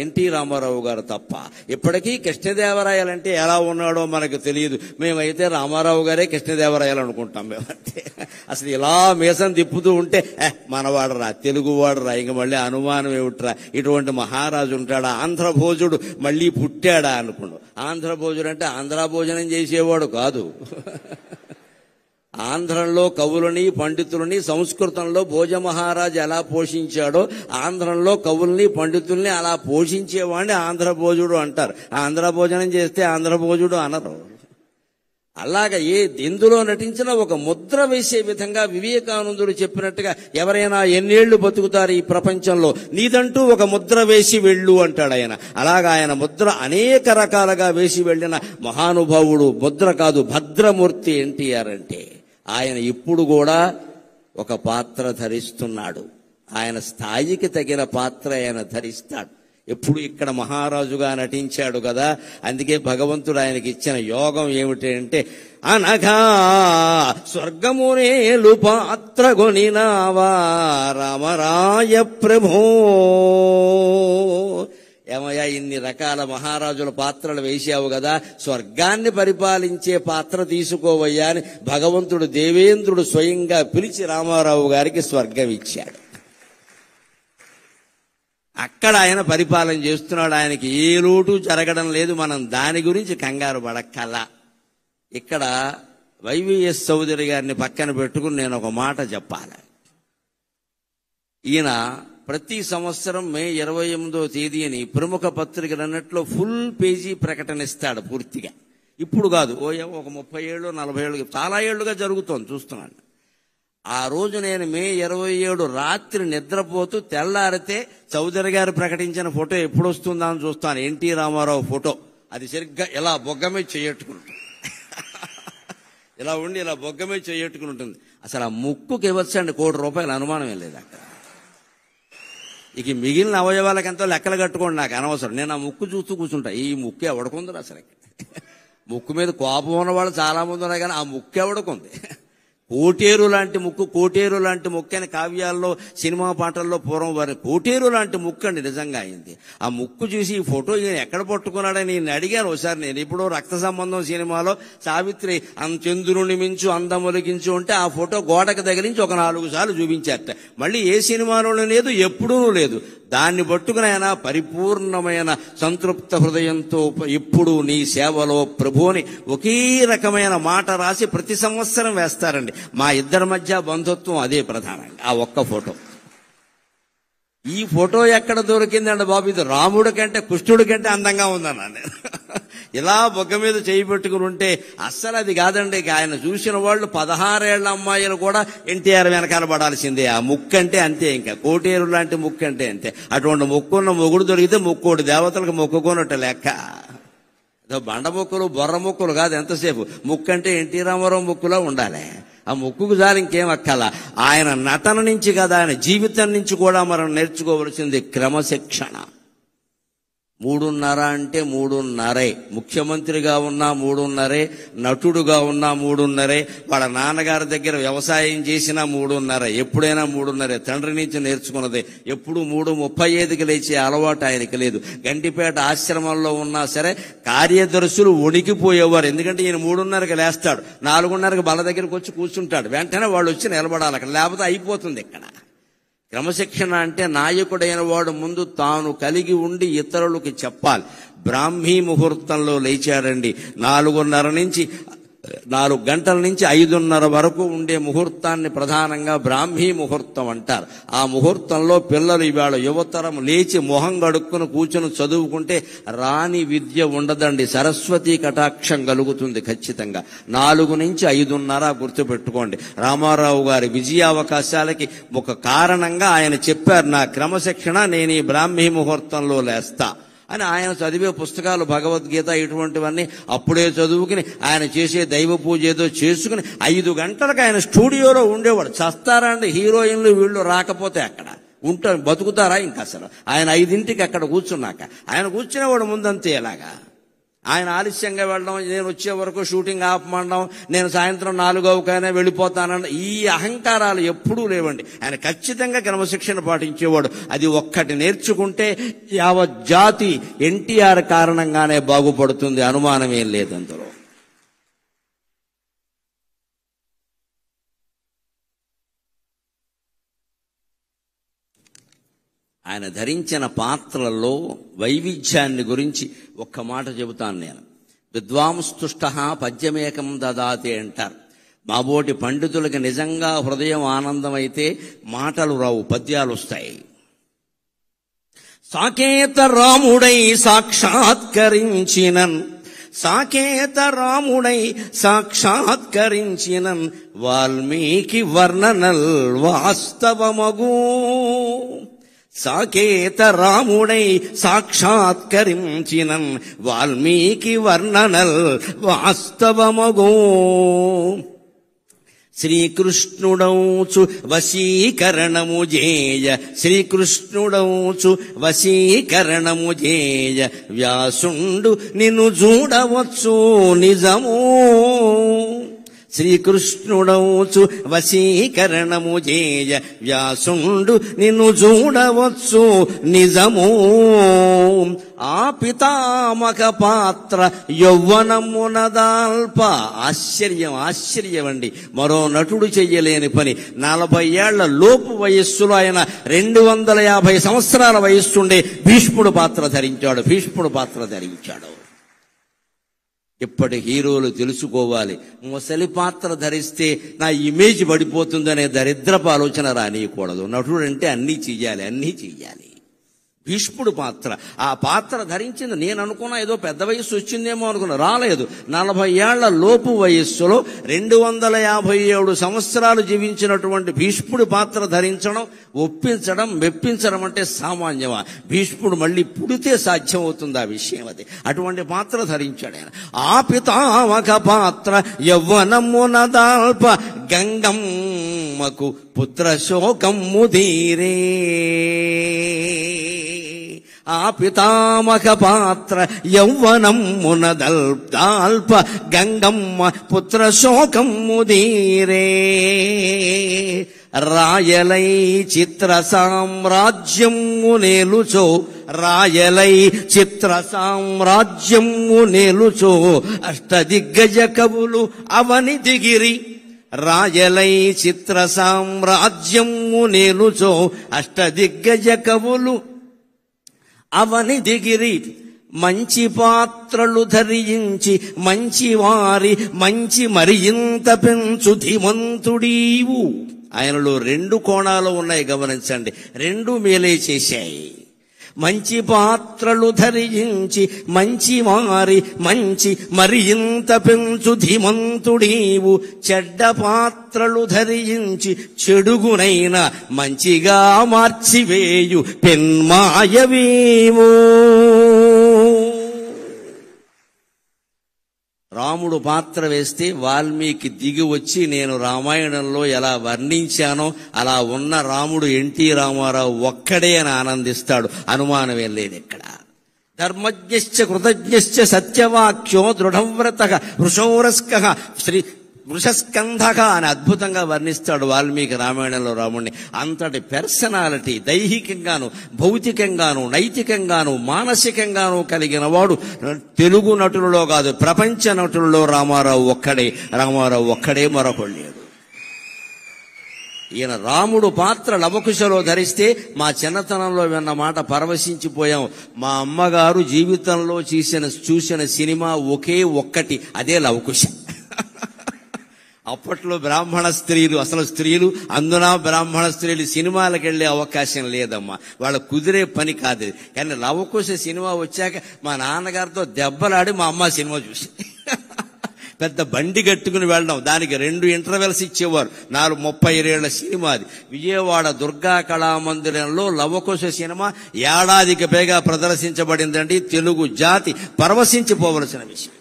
ఎన్టీ రామారావు గారు తప్ప. ఇప్పటికీ కృష్ణదేవరాయలంటే ఎలా ఉన్నాడో మనకు తెలియదు. మేమైతే రామారావు గారే కృష్ణదేవరాయలు అనుకుంటాం. మేమంటే అసలు ఇలా మీసం తిప్పుతూ ఉంటే మనవాడరా, తెలుగువాడరా, ఇంక మళ్ళీ అనుమానం ఏమిట్రా, ఇటువంటి మహారాజు ఉంటాడా, ఆంధ్రభోజుడు మళ్ళీ పుట్టాడా అనుకున్నాడు. ఆంధ్రభోజుడు అంటే ఆంధ్ర భోజనం చేసేవాడు కాదు. ఆంధ్రంలో కవులని, పండితులని, సంస్కృతంలో భోజమహారాజు ఎలా పోషించాడో ఆంధ్రంలో కవుల్ని, పండితుల్ని అలా పోషించేవాడిని ఆంధ్రభోజుడు అంటారు. ఆంధ్ర భోజనం చేస్తే ఆంధ్రభోజుడు అనరు. అలాగా ఎందులో నటించినా ఒక ముద్ర వేసే విధంగా వివేకానందుడు చెప్పినట్టుగా ఎవరైనా ఎన్నేళ్లు బతుకుతారు ఈ ప్రపంచంలో, నీదంటూ ఒక ముద్ర వేసి వెళ్ళు అంటాడు ఆయన. అలాగా ఆయన ముద్ర అనేక రకాలుగా వేసి వెళ్లిన మహానుభావుడు. ముద్ర కాదు, భద్రమూర్తి ఎన్టీఆర్ అంటే. ఆయన ఇప్పుడు కూడా ఒక పాత్ర ధరిస్తున్నాడు. ఆయన స్థాయికి తగిన పాత్ర ఆయన ధరిస్తాడు. ఎప్పుడు ఇక్కడ మహారాజుగా నటించాడు కదా. అందుకే భగవంతుడు ఆయనకి ఇచ్చిన యోగం ఏమిటంటే, అనగా స్వర్గమునేలు పాత్ర గొనినావా రామరాయ ప్రభో. ఏమయ్యా, ఇన్ని రకాల మహారాజుల పాత్రలు వేశావు కదా, స్వర్గాన్ని పరిపాలించే పాత్ర తీసుకోవయ్యా అని భగవంతుడు, దేవేంద్రుడు స్వయంగా పిలిచి రామారావు గారికి స్వర్గం ఇచ్చాడు. అక్కడ ఆయన పరిపాలన చేస్తున్నాడు. ఆయనకి ఏ లోటు జరగడం లేదు. మనం దాని గురించి కంగారు పడక్కల్లా. ఇక్కడ వైవిఎస్ చౌదరి గారిని పక్కన పెట్టుకుని నేను ఒక మాట చెప్పాలి. ఈయన ప్రతి సంవత్సరం మే 28వ తేదీని ప్రముఖ పత్రికలన్నిట్లో ఫుల్ పేజీ ప్రకటనిస్తాడు పూర్తిగా. ఇప్పుడు కాదు, ఒక 30 ఏళ్ళు 40 ఏళ్ళు చాలా ఏళ్లుగా జరుగుతోంది, చూస్తున్నాను. ఆ రోజు నేను మే 27 రాత్రి నిద్రపోతూ తెల్లారితే చౌదరి గారు ప్రకటించిన ఫోటో ఎప్పుడు వస్తుందా అని చూస్తాను. ఎన్టీ రామారావు ఫోటో. అది సరిగ్గా ఇలా బొగ్గమే చేయట్టుకుంటుంది, ఇలా ఉండి ఇలా బొగ్గమే చేయట్టుకుని ఉంటుంది. అసలు ఆ ముక్కుకి ఇవ్వచ్చండి ₹1 కోటి, అనుమానం లేదు అక్కడ. ఇక మిగిలిన అవయవాలకెంతో లెక్కలు కట్టుకోండి, నాకు అనవసరం. నేను ఆ ముక్కు చూస్తూ కూర్చుంటా. ఈ ముక్కు ఎవడుకుంది అసలు? ముక్కు మీద కోపం ఉన్న వాళ్ళు చాలా మంది ఉన్నారు, కానీ ఆ ముక్కు ఎవడుకుంది? కోటేరు లాంటి ముక్కు అని కావ్యాల్లో, సినిమా పాటల్లో పూర్వం వారి కోటేరు లాంటి ముక్కు అండి నిజంగా అయింది. ఆ ముక్కు చూసి ఈ ఫోటో ఈయన ఎక్కడ పట్టుకున్నాడని నేను అడిగాను ఒకసారి. నేను ఇప్పుడు రక్త సంబంధం సినిమాలో సావిత్రి చంద్రుని మించు అందములిగించు ఉంటే ఆ ఫోటో గోడకు తగిలించి ఒక 4 సార్లు చూపించారట. మళ్ళీ ఏ సినిమాలోనూ లేదు, ఎప్పుడూ లేదు. దాన్ని పట్టుకుని ఆయన పరిపూర్ణమైన సంతృప్త హృదయంతో ఇప్పుడు నీ సేవలో ప్రభువుని ఒకే రకమైన మాట రాసి ప్రతి సంవత్సరం వేస్తారండి. మా ఇద్దరి మధ్య బంధుత్వం అదే ప్రధానంగా, ఆ ఒక్క ఫోటో. ఈ ఫోటో ఎక్కడ దొరికిందండి బాబు? ఇది రాముడి కంటే కృష్ణుడి కంటే అందంగా ఉందన్నా నేను. ఇలా బొగ్గ మీద చేయి పెట్టుకుని ఉంటే అస్సలు అది కాదండి. ఆయన చూసిన వాళ్ళు 16 ఏళ్ల అమ్మాయిలు కూడా ఎన్టీఆర్ వెనకాల పడాల్సిందే. ఆ ముక్కంటే అంతే, ఇంకా కోటేరు లాంటి ముక్కంటే అంతే. అటువంటి ముక్కున్న మొగుడు దొరికితే ముక్కోటి దేవతలకు మొక్కుకోనట్టు లెక్క. బండ ముక్కులు బొర్ర ముక్కులు కాదు, ఎంతసేపు ముక్కంటే ఎన్టీ రామారావు ముక్కులో ఉండాలి. ఆ ముక్కుకు జాలి ఇంకేం అక్కల. ఆయన నటన నుంచి కదా, ఆయన జీవితం నుంచి కూడా మనం నేర్చుకోవలసింది క్రమశిక్షణ. 3:30 అంటే 3:30. ముఖ్యమంత్రిగా ఉన్నా 3:30, నటుడుగా ఉన్నా 3:30, వాళ్ళ నాన్నగారి దగ్గర వ్యవసాయం చేసినా 3:30, ఎప్పుడైనా 3:30. తండ్రి నుంచి నేర్చుకున్నది. ఎప్పుడు 3:35కి లేచే అలవాటు ఆయనకి లేదు. గంటిపేట ఆశ్రమంలో ఉన్నా సరే కార్యదర్శులు వణికిపోయేవారు. ఎందుకంటే ఈయన 3:30కి లేస్తాడు, 4:30కి బల దగ్గరికి వచ్చి కూర్చుంటాడు. వెంటనే వాళ్ళు వచ్చి నిలబడాలి అక్కడ, లేకపోతే అయిపోతుంది ఇక్కడ. క్రమశిక్షణ అంటే నాయకుడైన వాడు ముందు తాను కలిగి ఉండి ఇతరులకి చెప్పాలి. బ్రాహ్మీ ముహూర్తంలో లేచాడండి. 4 గంటల నుంచి 5:30 వరకు ఉండే ముహూర్తాన్ని ప్రధానంగా బ్రాహ్మీ ముహూర్తం అంటారు. ఆ ముహూర్తంలో పిల్లలు ఇవాళ యువతరం లేచి మొహం గడుక్కుని కూర్చుని చదువుకుంటే రాని విద్య ఉండదండి. సరస్వతీ కటాక్షం కలుగుతుంది ఖచ్చితంగా. 4 నుంచి 5:30 గుర్తుపెట్టుకోండి. రామారావు గారి విజయావకాశాలకి ఒక కారణంగా ఆయన చెప్పారు, నా క్రమశిక్షణ నేను ఈ బ్రాహ్మీ ముహూర్తంలో లేస్తా అని. ఆయన చదివే పుస్తకాలు భగవద్గీత ఇటువంటివన్నీ అప్పుడే చదువుకుని ఆయన చేసే దైవ పూజ ఏదో చేసుకుని 5 గంటలకు ఆయన స్టూడియోలో ఉండేవాడు. చస్తారా అండి హీరోయిన్లు వీళ్ళు రాకపోతే? అక్కడ ఉంటారు, బతుకుతారా ఇంకా అసలు? ఆయన 5ంటికి అక్కడ కూర్చున్నాక ఆయన కూర్చునేవాడు ముందంతే. ఎలాగా ఆయన ఆలస్యంగా వెళ్ళడం, నేను వచ్చే వరకు షూటింగ్ ఆపమండం, నేను సాయంత్రం 4:00కైనా వెళ్ళిపోతానన్న ఈ అహంకారాలు ఎప్పుడూ లేవండి. ఆయన ఖచ్చితంగా క్రమశిక్షణ పాటించేవాడు. అది ఒక్కటి నేర్చుకుంటే యావత్ జాతి ఎన్టీఆర్ కారణంగానే బాగుపడుతుంది, అనుమానమేం లేదు అందులో. ఆయన ధరించిన పాత్రలలో వైవిధ్యాన్ని గురించి ఒక్క మాట చెబుతాను నేను. విద్వాంస్తుష్ట పద్యమేకం దదాతి అంటారు. మాబోటి పండితులకి నిజంగా హృదయం ఆనందమైతే మాటలు రావు, పద్యాలు వస్తాయి. సాకేత రాముడై సాక్షాత్కరించినన్, సాకేత రాముడై సాక్షాత్కరించినన్, వాల్మీకి వర్ణనల్ వాస్తవమగు. సాకేత రాముడై సాక్షాత్కరించినన్, వాల్మీకి వర్ణనల్ వాస్తవమగో. శ్రీకృష్ణుడౌచు వశీకరణము జేయ, శ్రీకృష్ణుడౌచు వశీకరణము జేయ, వ్యాసుండు నిన్ను చూడవచ్చు నిజమో. శ్రీకృష్ణుడౌచు వశీకరణము జేయ, వ్యాసుండు నిన్ను చూడవచ్చు నిజమో. ఆ పితామక పాత్ర యౌవనమునదాల్ప. ఆశ్చర్యమండి, మరో నటుడు చెయ్యలేని పని. 40 ఏళ్ల లోపు వయస్సులో ఆయన 250 సంవత్సరాల వయస్సుండే భీష్ముడు పాత్ర ధరించాడు. ఇప్పటి హీరోలు తెలుసుకోవాలి, ముసలి పాత్ర ధరిస్తే నా ఇమేజ్ పడిపోతుందనే దరిద్రపు ఆలోచన రానియకూడదు. నటుడు అంటే అన్నీ చెయ్యాలి. భీష్ముడు పాత్ర, ఆ పాత్ర ధరించింది. నేను అనుకున్నా ఏదో పెద్ద వయస్సు వచ్చిందేమో అనుకున్నా, రాలేదు. 40 ఏళ్ల లోపు వయస్సులో 257 సంవత్సరాలు జీవించినటువంటి భీష్ముడి పాత్ర ధరించడం, ఒప్పించడం, మెప్పించడం అంటే సామాన్యమా? భీష్ముడు మళ్ళీ పుడితే సాధ్యమవుతుంది ఆ విషయం అది. అటువంటి పాత్ర ధరించాడు ఆయన. ఆ పితామక పాత్ర యవ్వనమునదాల్ప, గంగమ్మకు పుత్ర శోకము తీరే. ఆ పితామక పాత్ర యౌవనమునదాల్ప, గంగమ్మ పుత్ర శోకము తీరే. రాయలై చిత్ర సామ్రాజ్యము నేలుచో, రాయలై చిత్ర సామ్రాజ్యము నేలుచో, అష్టదిగ్గజ కవులు అవని దిగిరి. రాయలై చిత్ర సామ్రాజ్యము నేలుచో, అష్టదిగ్గజ కవులు అవని దిగిరి. మంచి పాత్రలు ధరించి మంచివారి మంచి మరింత పెంచు ధీమంతుడీవు. ఆయనలో 2 కోణాలు ఉన్నాయి, గమనించండి. 2 మేలే చేశాయి. మంచి పాత్రలు ధరించి మంచి మారి మంచి మరి ఇంత పెంచు ధీమంతుడీవు, చెడ్డ పాత్రలు ధరించి చెడుగునైనా మంచిగా మార్చివేయు పెన్మాయవీవు. రాముడు పాత్ర వేస్తే వాల్మీకి దిగి వచ్చి నేను రామాయణంలో ఎలా వర్ణించానో అలా ఉన్న రాముడు ఎన్టీ రామారావు ఒక్కడే అని ఆనందిస్తాడు. అనుమానమేం లేదు ఇక్కడ. ధర్మజ్ఞశ్చ కృతజ్ఞశ్చ సత్యవాక్యో దృఢవ్రతః వృషోరస్కః శ్రీ వృషస్కంధక అని అద్భుతంగా వర్ణిస్తాడు వాల్మీకి రామాయణంలో రాముడిని. అంతటి పర్సనాలిటీ దైహికంగాను భౌతికంగాను నైతికంగాను మానసికంగాను కలిగిన వాడు తెలుగు నటులలో కాదు ప్రపంచ నటులలో రామారావు ఒక్కడే మరొకడు లేడు. ఈయన రాముడు పాత్ర లవకుశలో ధరిస్తే మా చిన్నతనంలో విన్న మాట పరవశించిపోయాం. మా అమ్మగారు జీవితంలో చూసిన సినిమా ఒకే ఒక్కటి, అదే లవకుశ. అప్పట్లో బ్రాహ్మణ స్త్రీలు, అసలు స్త్రీలు అందున బ్రాహ్మణ స్త్రీలు సినిమాలకు వెళ్లే అవకాశం లేదమ్మా, వాళ్ళకు కుదిరే పని కాదు. కానీ లవకుశ సినిమా వచ్చాక మా నాన్నగారితో దెబ్బలాడి మా అమ్మ సినిమా చూసి పెద్ద బండి కట్టుకుని వెళ్ళడం, దానికి 2 ఇంటర్వెల్స్ ఇచ్చేవారు. 37 ఏళ్ల సినిమా అది. విజయవాడ దుర్గా కళామందిరంలో లవకుశ సినిమా ఏడాదికి పైగా ప్రదర్శించబడిందండి. తెలుగు జాతి పరవశించిపోవలసిన విషయం.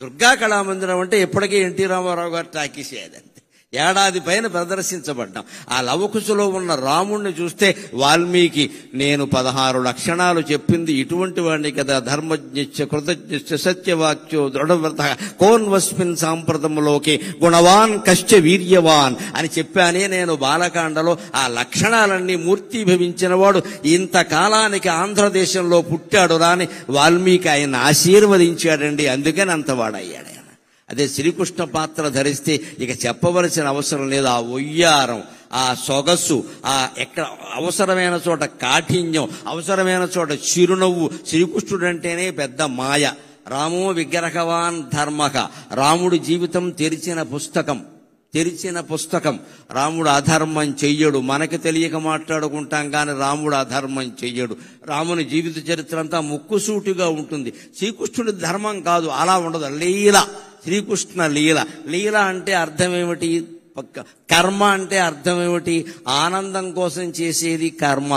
దుర్గా కళామందిరం అంటే ఎప్పటికీ ఎన్టీ రామారావు గారు టాకీస్ అదంతే. ఏడాది పైన ప్రదర్శించబడ్డాం. ఆ లవకుశలో ఉన్న రాముణ్ణి చూస్తే వాల్మీకి నేను 16 లక్షణాలు చెప్పింది ఇటువంటి వాడిని కదా. ధర్మజ్ఞశ్చ కృతజ్ఞశ్చ సత్యవాక్యో దృఢవ్రతః కోన్వస్మిన్ సాంప్రతంలోకి గుణవాన్ కశ్చ వీర్యవాన్ అని చెప్పానే నేను బాలకాండలో. ఆ లక్షణాలన్నీ మూర్తిభవించిన వాడు ఇంతకాలానికి ఆంధ్రదేశంలో పుట్టాడు రాని వాల్మీకి ఆయన ఆశీర్వదించాడండి. అందుకని అంతవాడయ్యాడు. అదే శ్రీకృష్ణ పాత్ర ధరిస్తే ఇక చెప్పవలసిన అవసరం లేదు. ఆ ఒయ్యారం, ఆ సొగసు, ఆ ఎక్కడ అవసరమైన చోట కాఠిన్యం, అవసరమైన చోట చిరునవ్వు. శ్రీకృష్ణుడు అంటేనే పెద్ద మాయ. రామో విగ్రహవాన్ ధర్మక. రాముడి జీవితం తెరిచిన పుస్తకం. రాముడు అధర్మం చెయ్యడు. మనకి తెలియక మాట్లాడుకుంటాం కానీ రాముడు అధర్మం చెయ్యడు. రాముని జీవిత చరిత్ర అంతా ముక్కుసూటిగా ఉంటుంది. శ్రీకృష్ణుడి ధర్మం కాదు, అలా ఉండదు. లీల, శ్రీకృష్ణ లీల. లీల అంటే అర్థం ఏమిటి? కర్మ అంటే అర్థం ఏమిటి? ఆనందం కోసం చేసేది కర్మ,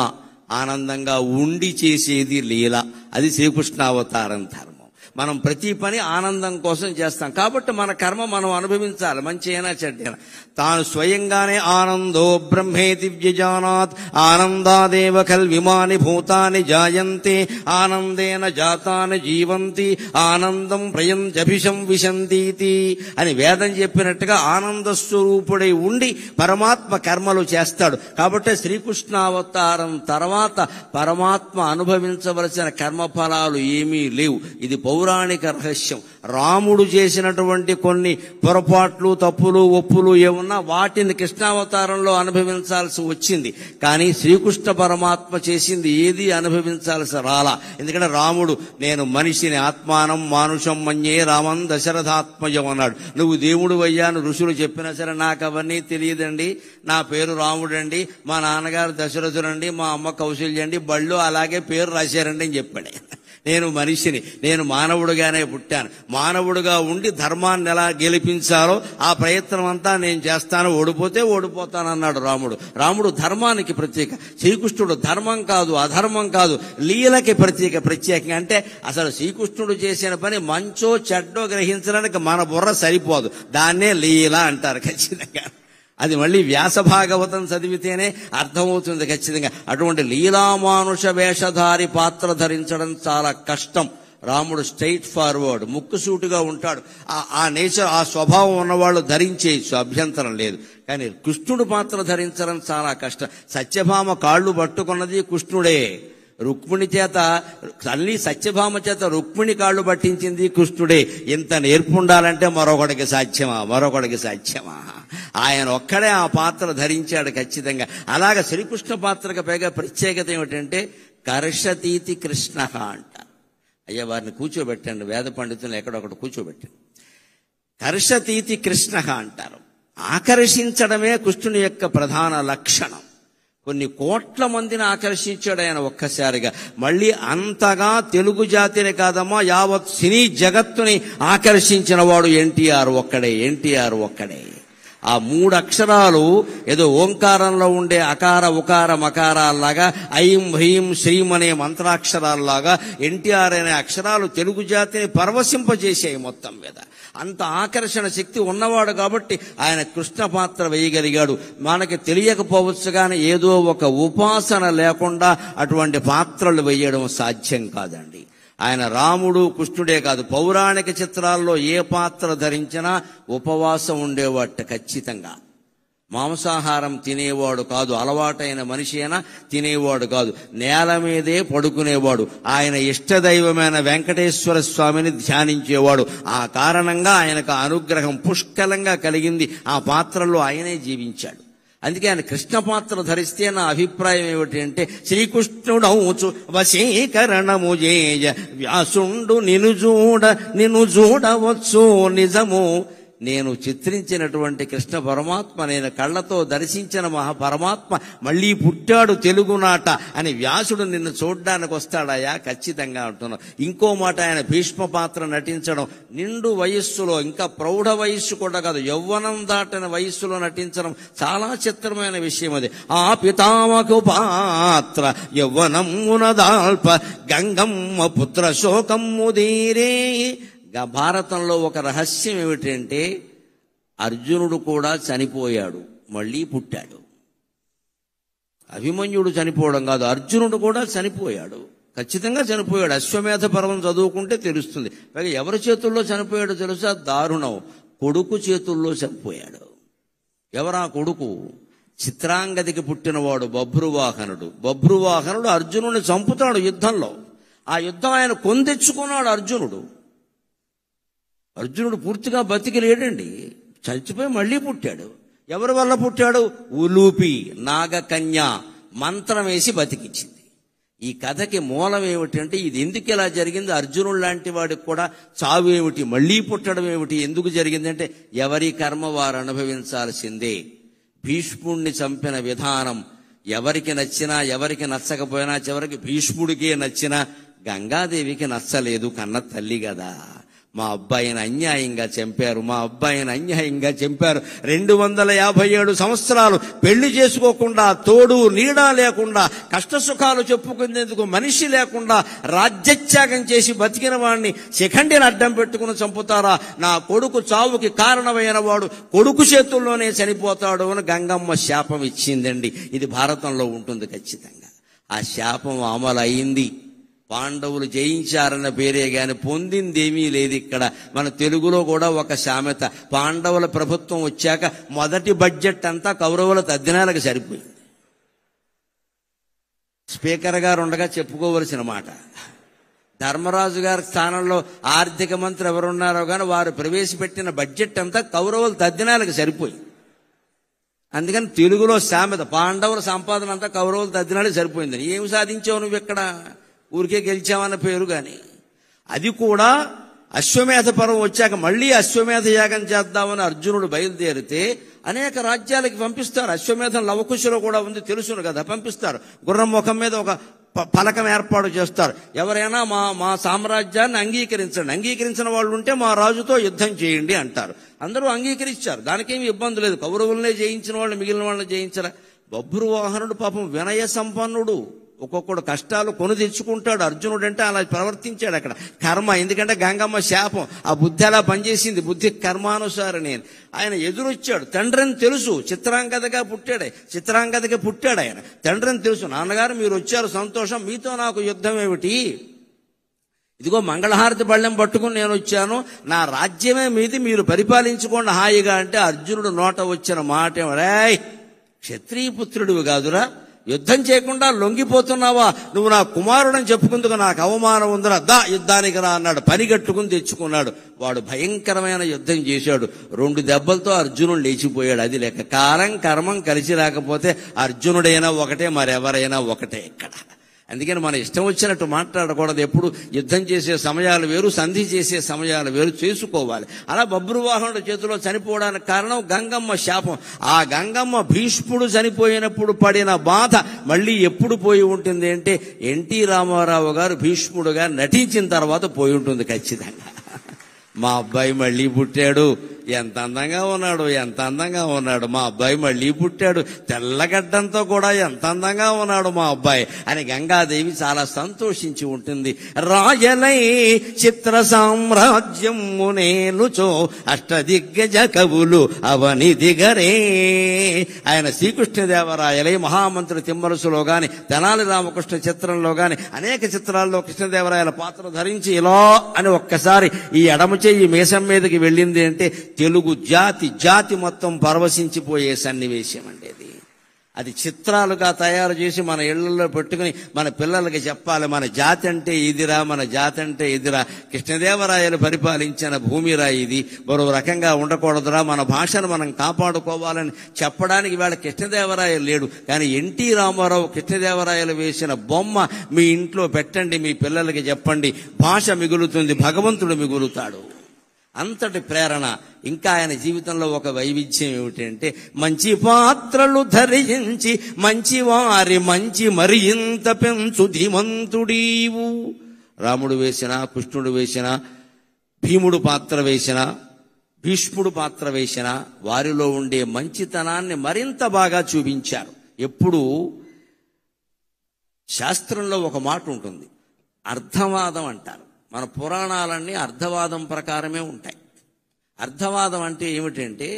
ఆనందంగా ఉండి చేసేది లీల. అది శ్రీకృష్ణ అవతారం ధర్మం. మనం ప్రతి పని ఆనందం కోసం చేస్తాం కాబట్టి మన కర్మ మనం అనుభవించాలి, మంచి అయినా చెడ్డైనా. తాను స్వయంగానే ఆనందో బ్రహ్మేతి వ్యజానాత్ ఆనందాదేవ కల్విమాని భూతాని జాయంతే ఆనందేన జాతాని జీవంతి ఆనందం ప్రయంజభిషం విశంతీతి అని వేదం చెప్పినట్టుగా ఆనంద స్వరూపుడై ఉండి పరమాత్మ కర్మలు చేస్తాడు. కాబట్టి శ్రీకృష్ణావతారం తర్వాత పరమాత్మ అనుభవించవలసిన కర్మఫలాలు ఏమీ లేవు. ఇది పౌరాణిక రహస్యం. రాముడు చేసినటువంటి కొన్ని పొరపాట్లు, తప్పులు, ఒప్పులు ఏమున్నా వాటిని కృష్ణావతారంలో అనుభవించాల్సి వచ్చింది. కానీ శ్రీకృష్ణ పరమాత్మ చేసింది ఏది అనుభవించాల్సి రాలా. ఎందుకంటే రాముడు నేను మనిషిని ఆత్మానం మానుషం మన్యే రామం దశరథాత్మజం అన్నాడు. నువ్వు దేవుడు అయ్యాను ఋషులు చెప్పినా సరే నాకు అవన్నీ తెలియదండి. నా పేరు రాముడండి, మా నాన్నగారు దశరథుడండి, మా అమ్మ కౌశల్యండి, బళ్ళు అలాగే పేరు రాశారండి అని చెప్పాడు. నేను మనిషిని, నేను మానవుడుగానే పుట్టాను. మానవుడుగా ఉండి ధర్మాన్ని ఎలా గెలిపించాలో ఆ ప్రయత్నం అంతా నేను చేస్తాను. ఓడిపోతే ఓడిపోతానన్నాడు రాముడు. రాముడు ధర్మానికి ప్రత్యేక. శ్రీకృష్ణుడు ధర్మం కాదు, అధర్మం కాదు, లీలకి ప్రత్యేకంగా. అంటే అసలు శ్రీకృష్ణుడు చేసిన పని మంచో చెడ్డో గ్రహించడానికి మన బుర్ర సరిపోదు. దాన్నే లీల అంటారు ఖచ్చితంగా. అది మళ్ళీ వ్యాస భాగవతం చదివితేనే అర్థమవుతుంది ఖచ్చితంగా. అటువంటి లీలామానుష వేషధారి పాత్ర ధరించడం చాలా కష్టం. రాముడు స్ట్రైట్ ఫార్వర్డ్, ముక్కుసూటిగా ఉంటాడు. ఆ నేచర్, ఆ స్వభావం ఉన్నవాళ్ళు ధరించేయచ్చు, అభ్యంతరం లేదు. కానీ కృష్ణుడు పాత్ర ధరించడం చాలా కష్టం. సత్యభామ కాళ్ళు పట్టుకున్నది కృష్ణుడే. రుక్మిణి చేత, తల్లి సత్యభామ చేత రుక్మిణి కాళ్ళు పట్టించింది కృష్ణుడే. ఇంత నేర్పుండాలంటే మరొకడికి సాధ్యమా? ఆయన ఒక్కడే ఆ పాత్ర ధరించాడు ఖచ్చితంగా. అలాగే శ్రీకృష్ణ పాత్రకు పైగా ప్రత్యేకత ఏమిటంటే కర్షతీతి కృష్ణ అంటారు. అయ్యా వారిని కూర్చోబెట్టండి, వేద పండితులు ఎక్కడొకటి కూర్చోబెట్టండి. కర్షతీతి కృష్ణ అంటారు. ఆకర్షించడమే కృష్ణుని యొక్క ప్రధాన లక్షణం. కొన్ని కోట్ల మందిని ఆకర్షించాడు ఆయన ఒక్కసారిగా. మళ్ళీ అంతగా తెలుగు జాతిని కాదమ్మా, యావత్ సినీ జగత్తుని ఆకర్షించిన వాడు ఎన్టీఆర్ ఒక్కడే. ఆ 3 అక్షరాలు ఏదో ఓంకారంలో ఉండే అకార ఉకార మకారాల్లాగా, ఐం హ్రీం శ్రీం అనే మంత్రాక్షరాల్లాగా ఎన్టీఆర్ అనే అక్షరాలు తెలుగు జాతిని పరవశింపజేసాయి మొత్తం మీద. అంత ఆకర్షణ శక్తి ఉన్నవాడు కాబట్టి ఆయన కృష్ణ పాత్ర వేయగలిగాడు. మనకి తెలియకపోవచ్చు కానీ ఏదో ఒక ఉపాసన లేకుండా అటువంటి పాత్రలు వేయడం సాధ్యం కాదండి. ఆయన రాముడు కృష్ణుడే కాదు, పౌరాణిక చిత్రాల్లో ఏ పాత్ర ధరించినా ఉపవాసం ఉండేవాట ఖచ్చితంగా. మాంసాహారం తినేవాడు కాదు, అలవాటైన మనిషి అయినా తినేవాడు కాదు, నేల మీదే పడుకునేవాడు. ఆయన ఇష్టదైవమైన వెంకటేశ్వర స్వామిని ధ్యానించేవాడు. ఆ కారణంగా ఆయనకు అనుగ్రహం పుష్కలంగా కలిగింది. ఆ పాత్రలో ఆయనే జీవించాడు. అందుకే ఆయన కృష్ణ పాత్ర ధరిస్తే నా అభిప్రాయం ఏమిటి అంటే, శ్రీకృష్ణుడౌచు వశీకరణము చేయ వ్యాసుండు నిన్ను చూడవచ్చు నిజము. నేను చిత్రించినటువంటి కృష్ణ పరమాత్మ, నేను కళ్ళతో దర్శించిన పరమాత్మ మళ్ళీ పుట్టాడు తెలుగునాట అని వ్యాసుడు నిన్ను చూడ్డానికి వస్తాడయా? ఖచ్చితంగా అంటున్నాను. ఇంకో మాట, ఆయన భీష్మ పాత్ర నటించడం నిండు వయస్సులో, ఇంకా ప్రౌఢ వయస్సు కూడా కాదు, యవ్వనం దాటిన వయస్సులో నటించడం చాలా చిత్రమైన విషయం అది. ఆ పితామకు పాత్ర యవ్వనమునదాల్ప గంగమ్మ పుత్ర శోకమ్ము దీరే. భారతంలో ఒక రహస్యం ఏమిటంటే, అర్జునుడు కూడా చనిపోయాడు, మళ్ళీ పుట్టాడు. అభిమన్యుడు చనిపోవడం కాదు, అర్జునుడు కూడా చనిపోయాడు, ఖచ్చితంగా చనిపోయాడు. అశ్వమేధ పర్వం చదువుకుంటే తెలుస్తుంది. పైగా ఎవరి చేతుల్లో చనిపోయాడో తెలుసా? దారుణం, కొడుకు చేతుల్లో చనిపోయాడు. ఎవరా కొడుకు? చిత్రాంగదికి పుట్టినవాడు బభ్రువాహనుడు. బభ్రువాహనుడు అర్జునుడిని చంపుతాడు యుద్ధంలో. ఆ యుద్ధం ఆయన కొందెచ్చుకున్నాడు అర్జునుడు. అర్జునుడు పూర్తిగా బతికి లేడండి, చచ్చిపోయి మళ్ళీ పుట్టాడు. ఎవరి వల్ల పుట్టాడు? ఉలూపి నాగకన్య మంత్రం వేసి బతికించింది. ఈ కథకి మూలం ఏమిటంటే, ఇది ఎందుకు ఇలా జరిగింది, అర్జునుడు లాంటి వాడికి కూడా చావు ఏమిటి, మళ్ళీ పుట్టడం ఏమిటి, ఎందుకు జరిగిందంటే ఎవరి కర్మ వారు అనుభవించాల్సిందే. భీష్ముడిని చంపిన విధానం ఎవరికి నచ్చినా ఎవరికి నచ్చకపోయినా, చివరికి భీష్ముడికే నచ్చినా గంగాదేవికి నచ్చలేదు, కన్న తల్లి కదా. మా అబ్బాయిని అన్యాయంగా చంపారు, 257 సంవత్సరాలు పెళ్లి చేసుకోకుండా, తోడు నీడ లేకుండా, కష్టసుఖాలు చెప్పుకునేందుకు మనిషి లేకుండా రాజ్యత్యాగం చేసి బతికిన వాడిని శిఖండిని అడ్డం పెట్టుకుని చంపుతారా? నా కొడుకు చావుకి కారణమైన వాడు కొడుకు చేతుల్లోనే చనిపోతాడు అని గంగమ్మ శాపం ఇచ్చిందండి. ఇది భారతంలో ఉంటుంది ఖచ్చితంగా. ఆ శాపం అమలు అయింది. పాండవులు జయించారన్న పేరే గాని పొందిందేమీ లేదు. ఇక్కడ మన తెలుగులో కూడా ఒక సామెత, పాండవుల ప్రభుత్వం వచ్చాక మొదటి బడ్జెట్ అంతా కౌరవుల తద్దినాలకు సరిపోయింది. స్పీకర్ గారు ఉండగా చెప్పుకోవలసిన మాట. ధర్మరాజు గారి స్థానంలో ఆర్థిక మంత్రి ఎవరున్నారో కానీ వారు ప్రవేశపెట్టిన బడ్జెట్ అంతా కౌరవుల తద్దినాలకు సరిపోయింది. అందుకని తెలుగులో సామెత, పాండవుల సంపాదన అంతా కౌరవుల తద్దినాలకు సరిపోయిందని. ఏమి సాధించావు నువ్వు ఇక్కడ? ఊరికే గెలిచామన్న పేరు గాని. అది కూడా అశ్వమేధ పర్వం వచ్చాక మళ్ళీ అశ్వమేధ యాగం చేద్దామని అర్జునుడు బయలుదేరితే అనేక రాజ్యాలకి పంపిస్తారు. అశ్వమేధం లవకుశలో కూడా ఉంది, తెలుసును కదా, పంపిస్తారు. గుర్రం ముఖం మీద ఒక పలకం ఏర్పాటు చేస్తారు. ఎవరైనా మా సామ్రాజ్యాన్ని అంగీకరించిన వాళ్ళు ఉంటే మా రాజుతో యుద్ధం చేయండి అంటారు. అందరూ అంగీకరించారు, దానికేమి ఇబ్బంది లేదు. కౌరవులనే జయించిన వాళ్ళు మిగిలిన వాళ్ళని జయించరా? బభ్రువాహనుడు పాపం వినయ సంపన్నుడు, ఒక్కొక్కడు కష్టాలు కొని తెచ్చుకుంటాడు. అర్జునుడు అంటే అలా ప్రవర్తించాడు. అక్కడ కర్మ, ఎందుకంటే గంగమ్మ శాపం ఆ బుద్ధి అలా పనిచేసింది, బుద్ధి కర్మానుసారని. ఆయన ఎదురొచ్చాడు, తండ్రిని తెలుసు, చిత్రాంగదకి పుట్టాడు ఆయన. తండ్రిని తెలుసు, నాన్నగారు మీరు వచ్చారు సంతోషం, మీతో నాకు యుద్ధం ఏమిటి, ఇదిగో మంగళహారతి బళ్ళెం పట్టుకుని నేను వచ్చాను, నా రాజ్యమే మీది, మీరు పరిపాలించుకోండి హాయిగా అంటే అర్జునుడు నోట వచ్చిన మాట, రేయ్ క్షత్రియ పుత్రుడివి కాదురా, యుద్ధం చేయకుండా లొంగిపోతున్నావా, నువ్వు నా కుమారుడని చెప్పుకుందుకు నాకు అవమానం ఉందిరా, దా యుద్ధానికి రా అన్నాడు. పని కట్టుకుని తెచ్చుకున్నాడు. వాడు భయంకరమైన యుద్ధం చేశాడు. 2 దెబ్బలతో అర్జునుడు లేచిపోయాడు. అది లెక్క. కాలం కర్మం కలిసి రాకపోతే అర్జునుడైనా ఒకటే, మరెవరైనా ఒకటే. ఇక్కడ అందుకని మన ఇష్టం వచ్చినట్టు మాట్లాడకూడదు. ఎప్పుడు యుద్ధం చేసే సమయాలు వేరు, సంధి చేసే సమయాలు వేరు చేసుకోవాలి. అలా బబ్రువాహనుడి చేతిలో చనిపోవడానికి కారణం గంగమ్మ శాపం. ఆ గంగమ్మ భీష్ముడు చనిపోయినప్పుడు పడిన బాధ మళ్ళీ ఎప్పుడు పోయి ఉంటుంది అంటే ఎన్టీ రామారావు గారు భీష్ముడుగా నటించిన తర్వాత పోయి ఉంటుంది ఖచ్చితంగా. మా అబ్బాయి మళ్ళీ పుట్టాడు, ఎంత అందంగా ఉన్నాడు, ఎంత అందంగా ఉన్నాడు, మా అబ్బాయి మళ్ళీ పుట్టాడు, తెల్లగడ్డంతో కూడా ఎంత అందంగా ఉన్నాడు మా అబ్బాయి అని గంగాదేవి చాలా సంతోషించి ఉంటుంది. రాయలై చిత్ర సామ్రాజ్యము నేనుచో అష్టదిగ్గజ కవులు అవని దిగరే. ఆయన శ్రీకృష్ణదేవరాయలై మహామంత్రి తిమ్మరసులో గాని, తెనాలి రామకృష్ణ చిత్రంలో గాని అనేక చిత్రాల్లో కృష్ణదేవరాయల పాత్ర ధరించి ఇలా అని ఒక్కసారి ఈ ఎడమ చెయ్యి మీసం మీదకి వెళ్ళింది అంటే తెలుగు జాతి మొత్తం పరవశించిపోయే సన్నివేశం అండి అది. అది చిత్రాలుగా తయారు చేసి మన ఇళ్లలో పెట్టుకుని మన పిల్లలకి చెప్పాలి, మన జాతి అంటే ఇదిరా, మన జాతి అంటే ఇదిరా, కృష్ణదేవరాయలు పరిపాలించిన భూమిరా ఇది, మరో రకంగా ఉండకూడదురా, మన భాషను మనం కాపాడుకోవాలని చెప్పడానికి వేళ కృష్ణదేవరాయలు లేడు. కానీ ఎన్టీ రామారావు కృష్ణదేవరాయలు వేసిన బొమ్మ మీ ఇంట్లో పెట్టండి, మీ పిల్లలకి చెప్పండి, భాష మిగులుతుంది, భగవంతుడు మిగులుతాడు. అంతటి ప్రేరణ. ఇంకా ఆయన జీవితంలో ఒక వైవిధ్యం ఏమిటంటే మంచి పాత్రలు ధరించి మంచి వారి మంచి మరి ఇంత పెంచు ధీమంతుడీవు. రాముడు వేసిన, కృష్ణుడు వేసిన, భీముడు పాత్ర వేసిన, భీష్ముడు పాత్ర వేసిన వారిలో ఉండే మంచితనాన్ని మరింత బాగా చూపించారు. ఎప్పుడు శాస్త్రంలో ఒక మాట ఉంటుంది, అర్థవాదం అంటారు. మన పురాణాలన్నీ అర్థవాదం ప్రకారమే ఉంటాయి. అర్థవాదం అంటే ఏమిటంటే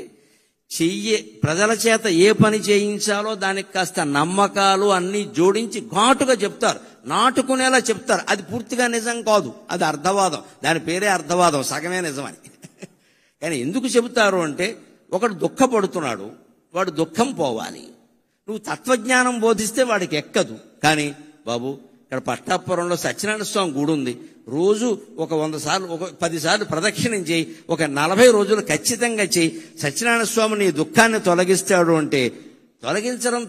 ప్రజల చేత ఏ పని చేయించాలో దానికి కాస్త నమ్మకాలు అన్నీ జోడించి ఘాటుగా చెప్తారు, నాటుకునేలా చెప్తారు. అది పూర్తిగా నిజం కాదు, అది అర్థవాదం. దాని పేరే అర్థవాదం, సగమే నిజమని. కానీ ఎందుకు చెబుతారు అంటే ఒకడు దుఃఖపడుతున్నాడు, వాడు దుఃఖం పోవాలి. నువ్వు తత్వజ్ఞానం బోధిస్తే వాడికి ఎక్కదు. కానీ బాబు ఇక్కడ పట్టాపురంలో సత్యనారాయణ స్వామి గుడి ఉంది, రోజు ఒక 100 సార్లు, ఒక 10 సార్లు ప్రదక్షిణం చేయి, ఒక 40 రోజులు ఖచ్చితంగా చేయి, సత్యనారాయణ స్వామి నీ దుఃఖాన్ని తొలగిస్తాడు అంటే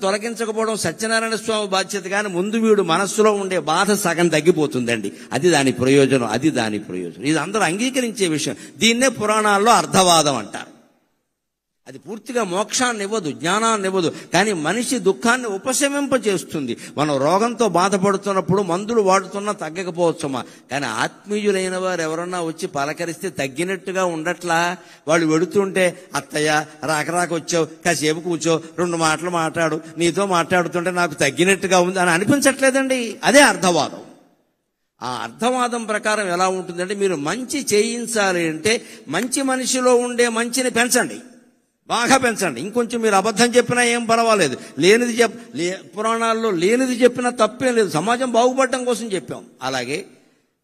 తొలగించకపోవడం సత్యనారాయణ స్వామి బాధ్యత. కానీ ముందు వీడు మనస్సులో ఉండే బాధ సగం తగ్గిపోతుందండి. అది దాని ప్రయోజనం, అది దాని ప్రయోజనం. ఇది అందరూ అంగీకరించే విషయం. దీన్నే పురాణాల్లో అర్థవాదం అంటారు. అది పూర్తిగా మోక్షాన్ని ఇవ్వదు, జ్ఞానాన్ని ఇవ్వదు, కానీ మనిషి దుఃఖాన్ని ఉపశమింపజేస్తుంది. మనం రోగంతో బాధపడుతున్నప్పుడు మందులు వాడుతున్నా తగ్గకపోవచ్చమ్మా, కానీ ఆత్మీయులైన వారు ఎవరన్నా వచ్చి పలకరిస్తే తగ్గినట్టుగా ఉండట్లా. వాళ్ళు వెడుతుంటే అత్తయ్య రాక వచ్చావు, కాసేపు కూర్చో, 2 మాటలు మాట్లాడు, నీతో మాట్లాడుతుంటే నాకు తగ్గినట్టుగా ఉంది అని అనిపించట్లేదండి. అదే అర్థవాదం. ఆ అర్థవాదం ప్రకారం ఎలా ఉంటుందంటే మీరు మంచి చేయించాలి అంటే మంచి మనిషిలో ఉండే మంచిని పెంచండి, బాగా పెంచండి. ఇంకొంచెం మీరు అబద్ధం చెప్పినా ఏం పర్వాలేదు, లేనిది పురాణాల్లో లేనిది చెప్పినా తప్పేం లేదు, సమాజం బాగుపడటం కోసం చెప్పాం. అలాగే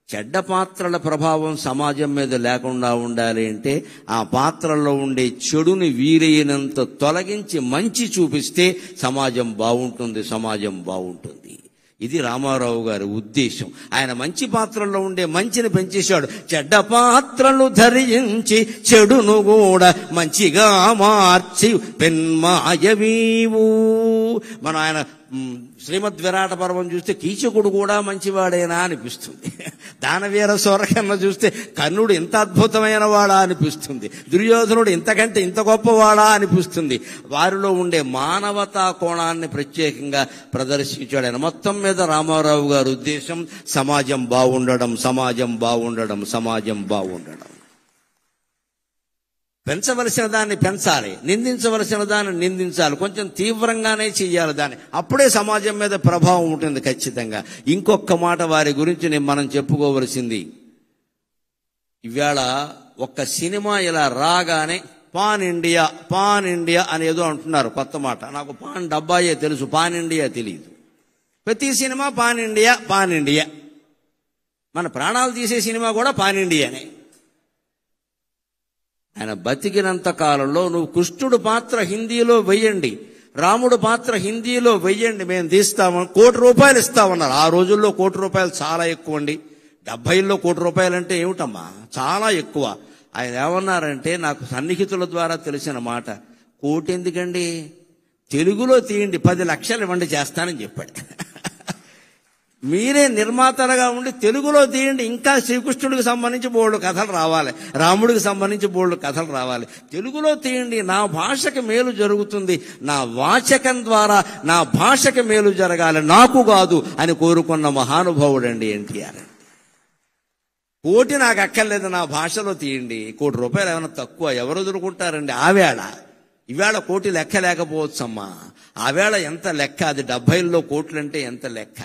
చెడ్డ పాత్రల ప్రభావం సమాజం మీద లేకుండా ఉండాలి అంటే ఆ పాత్రల్లో ఉండే చెడుని వీలైనంత తొలగించి మంచి చూపిస్తే సమాజం బాగుంటుంది, సమాజం బాగుంటుంది. ఇది రామారావు గారి ఉద్దేశం. ఆయన మంచి పాత్రల్లో ఉండే మంచిని పెంచేశాడు. చెడ్డ పాత్రలు ధరించి చెడును కూడా మంచిగా మార్చి పెన్మాయవీవు. మనం ఆయన శ్రీమద్ విరాట పర్వం చూస్తే కీచకుడు కూడా మంచివాడేనా అనిపిస్తుంది, దానవీర సూరకర్ణ చూస్తే కర్ణుడు ఇంత అద్భుతమైన వాడా అనిపిస్తుంది, దుర్యోధనుడు ఇంతకంటే ఇంత గొప్పవాడా అనిపిస్తుంది. వారిలో ఉండే మానవతా కోణాన్ని ప్రత్యేకంగా ప్రదర్శించాడు ఆయన. మొత్తం మీద రామారావు గారి ఉద్దేశం సమాజం బాగుండడం, సమాజం బాగుండడం, సమాజం బాగుండడం. పెంచవలసిన దాన్ని పెంచాలి, నిందించవలసిన దాన్ని నిందించాలి, కొంచెం తీవ్రంగానే చెయ్యాలి దాన్ని, అప్పుడే సమాజం మీద ప్రభావం ఉంటుంది ఖచ్చితంగా. ఇంకొక మాట వారి గురించి మనం చెప్పుకోవలసింది, ఇవాళ ఒక్క సినిమా ఇలా రాగానే పాన్ ఇండియా అనేదో అంటున్నారు కొత్త మాట. నాకు పాన్ డబ్బాయే తెలుసు, పాన్ ఇండియా తెలియదు. ప్రతి సినిమా పాన్ ఇండియా. మన ప్రాణాలు తీసే సినిమా కూడా పాన్ ఇండియానే. ఆయన బతికినంత కాలంలో నువ్వు కృష్ణుడు పాత్ర హిందీలో వెయ్యండి, రాముడు పాత్ర హిందీలో వెయ్యండి, మేము తీస్తామని ₹1 కోటి ఇస్తామన్నారు. ఆ రోజుల్లో ₹1 కోటి చాలా ఎక్కువ అండి. 70లో ₹1 కోటి అంటే ఏమిటమ్మా, చాలా ఎక్కువ. ఆయన ఏమన్నారంటే, నాకు సన్నిహితుల ద్వారా తెలిసిన మాట, 1 కోటి ఎందుకండి, తెలుగులో తీయండి, 10 లక్షలు ఇవ్వండి చేస్తానని చెప్పాడు. మీరే నిర్మాతలుగా ఉండి తెలుగులో తీయండి, ఇంకా శ్రీకృష్ణుడికి సంబంధించి బోల్డు కథలు రావాలి, రాముడికి సంబంధించి బోల్డు కథలు రావాలి. తెలుగులో తీయండి, నా భాషకి మేలు జరుగుతుంది, నా వాచకం ద్వారా నా భాషకి మేలు జరగాలి, నాకు కాదు అని కోరుకున్న మహానుభావుడండి ఎన్టీఆర్. కోటి నాకు అక్కర్లేదు, నా భాషలో తీయండి. ₹1 ఏమైనా తక్కువ, ఎవరు వదులుకుంటారండి? ఆవేళ ఈవేళ కోటి లెక్క లేకపోవచ్చమ్మా, ఆవేళ ఎంత లెక్క, అది 70లో కోట్లంటే ఎంత లెక్క.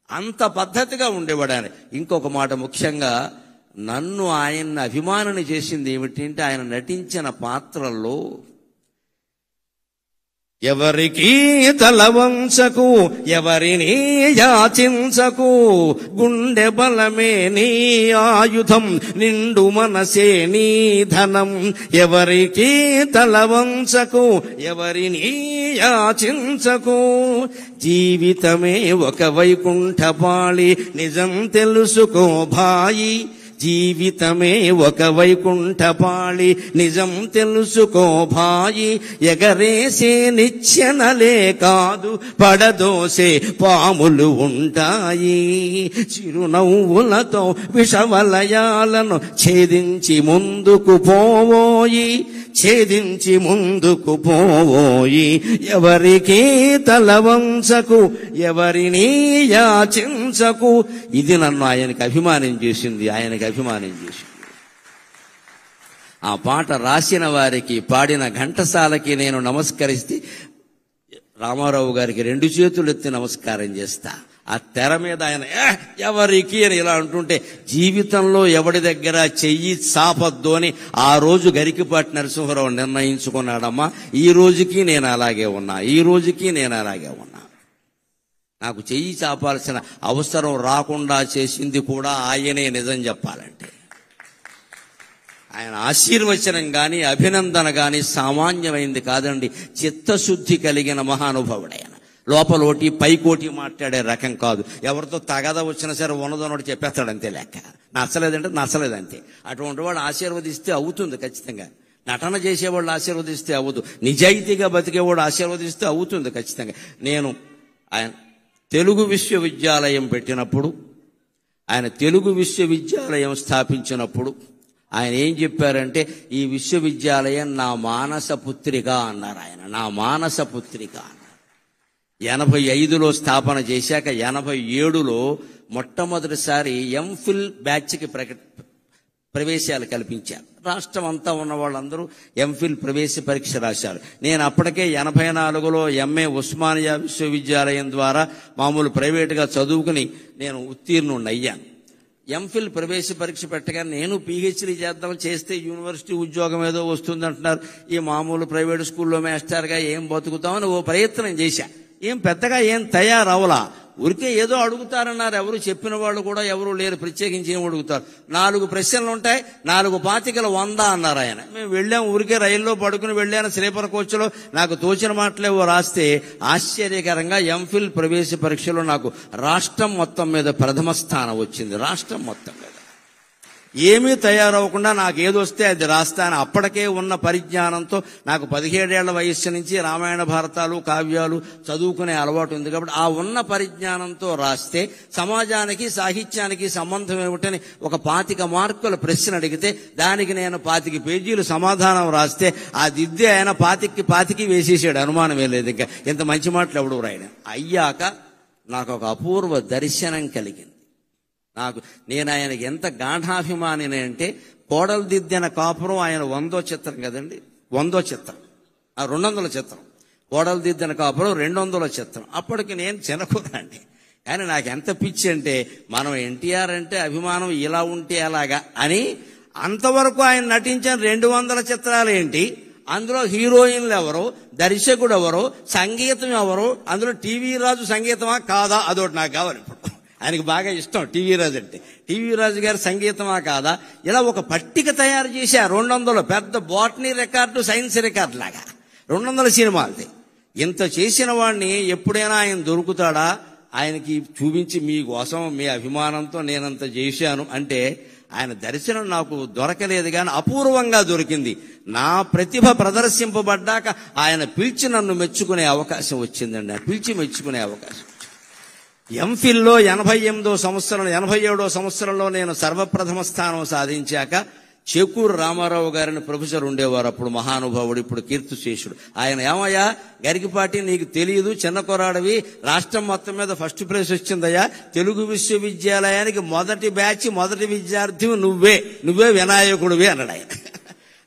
అంత పద్ధతిగా ఉండేవాడు ఆయన. ఇంకొక మాట, ముఖ్యంగా నన్ను ఆయన్ని అభిమానం చేసింది ఏమిటంటే ఆయన నటించిన పాత్రల్లో ఎవరికి తలవంచకు, ఎవరిని యాచించకు, గుండె బలమే నీ ఆయుధం, నిండు మనసే నీ ధనం. ఎవరికి తలవంచకు, ఎవరిని యాచించకు, జీవితమే ఒక వైకుంఠపాళి, నిజం తెలుసుకో భాయి. జీవితమే ఒక వైకుంఠపాళి, నిజం తెలుసుకో భాయి. ఎగరేసే నిచ్చెనలే కాదు, పడదోసే పాములు ఉంటాయి. చిరునవ్వులతో విషవలయాలను ఛేదించి ముందుకు పోవోయి, ఛేదించి ముందుకు పోవోయి. ఎవరికి తలవంచకు, ఎవరిని యాచించకు. ఇది నన్ను ఆయనకి అభిమానం చేసింది, ఆయనకి అభిమానం చేసింది. ఆ పాట రాసిన వారికి, పాడిన ఘంటసాలకి నేను నమస్కరిస్తే రామారావు గారికి 2 చేతులు ఎత్తి నమస్కారం చేస్తా. ఆ తెర మీద ఆయన ఎవరికి అని ఇలా అంటుంటే, జీవితంలో ఎవడి దగ్గర చెయ్యి చాపద్దు అని ఆ రోజు గరికిపాటి నరసింహారావు నిర్ణయించుకున్నాడమ్మా. ఈ రోజుకి నేను అలాగే ఉన్నా, ఈ రోజుకి నేను అలాగే ఉన్నా. నాకు చెయ్యి చాపాల్సిన అవసరం రాకుండా చేసింది కూడా ఆయనే, నిజం చెప్పాలంటే. ఆయన ఆశీర్వచనం గాని అభినందన గాని సామాన్యమైంది కాదండి. చిత్తశుద్ధి కలిగిన మహానుభావుడైన, లోపలోటి పైకోటి మాట్లాడే రకం కాదు. ఎవరితో తగద వచ్చినా సరే ఉన్నదన్నోడు చెప్పేస్తాడంతే లెక్క. నచ్చలేదంటే నచ్చలేదంతే. అటువంటి వాడు ఆశీర్వదిస్తే అవుతుంది ఖచ్చితంగా. నటన చేసేవాళ్ళు ఆశీర్వదిస్తే అవ్వదు, నిజాయితీగా బతికేవాడు ఆశీర్వదిస్తే అవుతుంది ఖచ్చితంగా. నేను ఆయన తెలుగు విశ్వవిద్యాలయం పెట్టినప్పుడు, ఆయన తెలుగు విశ్వవిద్యాలయం స్థాపించినప్పుడు ఆయన ఏం చెప్పారంటే, ఈ విశ్వవిద్యాలయం నా మానస పుత్రిక అన్నారు. ఆయన నా మానస పుత్రిక అన్నారు. 85లో స్థాపన చేశాక 87లో మొట్టమొదటిసారి ఎంఫిల్ బ్యాచ్కి ప్రవేశాలు కల్పించారు. రాష్ట్రం అంతా ఉన్న వాళ్ళందరూ ఎంఫిల్ ప్రవేశ పరీక్ష రాశారు. నేను అప్పటికే 84లో ఎంఏ ఉస్మానియా విశ్వవిద్యాలయం ద్వారా మామూలు ప్రైవేటుగా చదువుకుని నేను ఉత్తీర్ణుడిని అయ్యాను. ఎంఫిల్ ప్రవేశ పరీక్ష పెట్టగా నేను పీహెచ్డీ చేద్దాం, చేస్తే యూనివర్సిటీ ఉద్యోగం ఏదో వస్తుందంటున్నారు, ఈ మామూలు ప్రైవేట్ స్కూల్లో మాస్టర్గా ఏం బతుకుతామని ఓ ప్రయత్నం చేశా. ఏం పెద్దగా ఏం తయారవలా, ఊరికే ఏదో అడుగుతారన్నారు. ఎవరు చెప్పిన వాళ్ళు కూడా ఎవరు లేరు, ప్రత్యేకించి ఏం అడుగుతారు. 4 ప్రశ్నలు ఉంటాయి, 4 పాతికలు 100 అన్నారు ఆయన. మేము వెళ్ళాం, ఊరికే రైల్లో పడుకుని వెళ్ళాను, స్లీపర్ కోచ్లో. నాకు తోచిన మాటలేవో రాస్తే ఆశ్చర్యకరంగా ఎంఫిల్ ప్రవేశ పరీక్షలో నాకు రాష్ట్రం మొత్తం మీద ప్రథమ స్థానం వచ్చింది. రాష్ట్రం మొత్తం మీద ఏమీ తయారవకుండా నాకు ఏదొస్తే అది రాస్తాను. అప్పటికే ఉన్న పరిజ్ఞానంతో నాకు 17 ఏళ్ల వయస్సు నుంచి రామాయణ భారతాలు కావ్యాలు చదువుకునే అలవాటు ఉంది కాబట్టి ఆ ఉన్న పరిజ్ఞానంతో రాస్తే సమాజానికి సాహిత్యానికి సంబంధం ఏమిటని ఒక 25 మార్కుల ప్రశ్న అడిగితే దానికి నేను 25 పేజీలు సమాధానం రాస్తే ఆ దిద్దే ఆయన 25 వేసేసాడు. అనుమానమే లేదు. ఇంకా ఇంత మంచి మాటలు ఎవడు రాయడం. అయ్యాక నాకు ఒక అపూర్వ దర్శనం కలిగింది. నేను ఆయనకి ఎంత గాఢాభిమానిని అంటే, కోడలు దిద్దిన కాపురం ఆయన 100వ చిత్రం కదండి, 100వ చిత్రం, 200ల చిత్రం. కోడలు దిద్దిన కాపురం 200ల చిత్రం. అప్పటికి నేను చిన్నకురాండి. కానీ నాకు ఎంత పిచ్చి అంటే, మనం ఎన్టీఆర్ అంటే అభిమానం ఇలా ఉంటే అలాగా అని. అంతవరకు ఆయన నటించిన 200 చిత్రాలు ఏంటి, అందులో హీరోయిన్లు ఎవరు, దర్శకుడు ఎవరు, సంగీతం ఎవరు, అందులో టీవీ రాజు సంగీతమా కాదా, అదొకటి నాకు కావాలి. ఇప్పుడు ఆయనకు బాగా ఇష్టం టీవీ రాజు అంటే. టీవీ రాజు గారి సంగీతమా కాదా, ఇలా ఒక పట్టిక తయారు చేశా. 200 పెద్ద బాటనీ రికార్డు, సైన్స్ రికార్డు లాగా 200 సినిమాలది. ఇంత చేసిన వాడిని ఎప్పుడైనా ఆయన దొరుకుతాడా, ఆయనకి చూపించి మీకోసం మీ అభిమానంతో నేనంత చేశాను అంటే ఆయన దర్శనం నాకు దొరకలేదు, కానీ అపూర్వంగా దొరికింది. నా ప్రతిభ ప్రదర్శింపబడ్డాక ఆయన పిలిచి నన్ను మెచ్చుకునే అవకాశం వచ్చిందండి. పిలిచి మెచ్చుకునే అవకాశం. ఎంఫిల్లో 87వ సంవత్సరంలో నేను సర్వప్రథమ స్థానం సాధించాక చేకూరు రామారావు గారిని ప్రొఫెసర్ ఉండేవారు. అప్పుడు మహానుభావుడు, ఇప్పుడు కీర్తిశేషుడు. ఆయన ఏమయ్యా గరికిపాటి, నీకు తెలియదు, చిన్న కొరాడవి, రాష్ట్రం మొత్తం మీద ఫస్ట్ ప్రైజ్ వచ్చిందయ్యా, తెలుగు విశ్వవిద్యాలయానికి మొదటి బ్యాచ్ మొదటి విద్యార్థి నువ్వే వినాయకుడివి అన్నాడు ఆయన.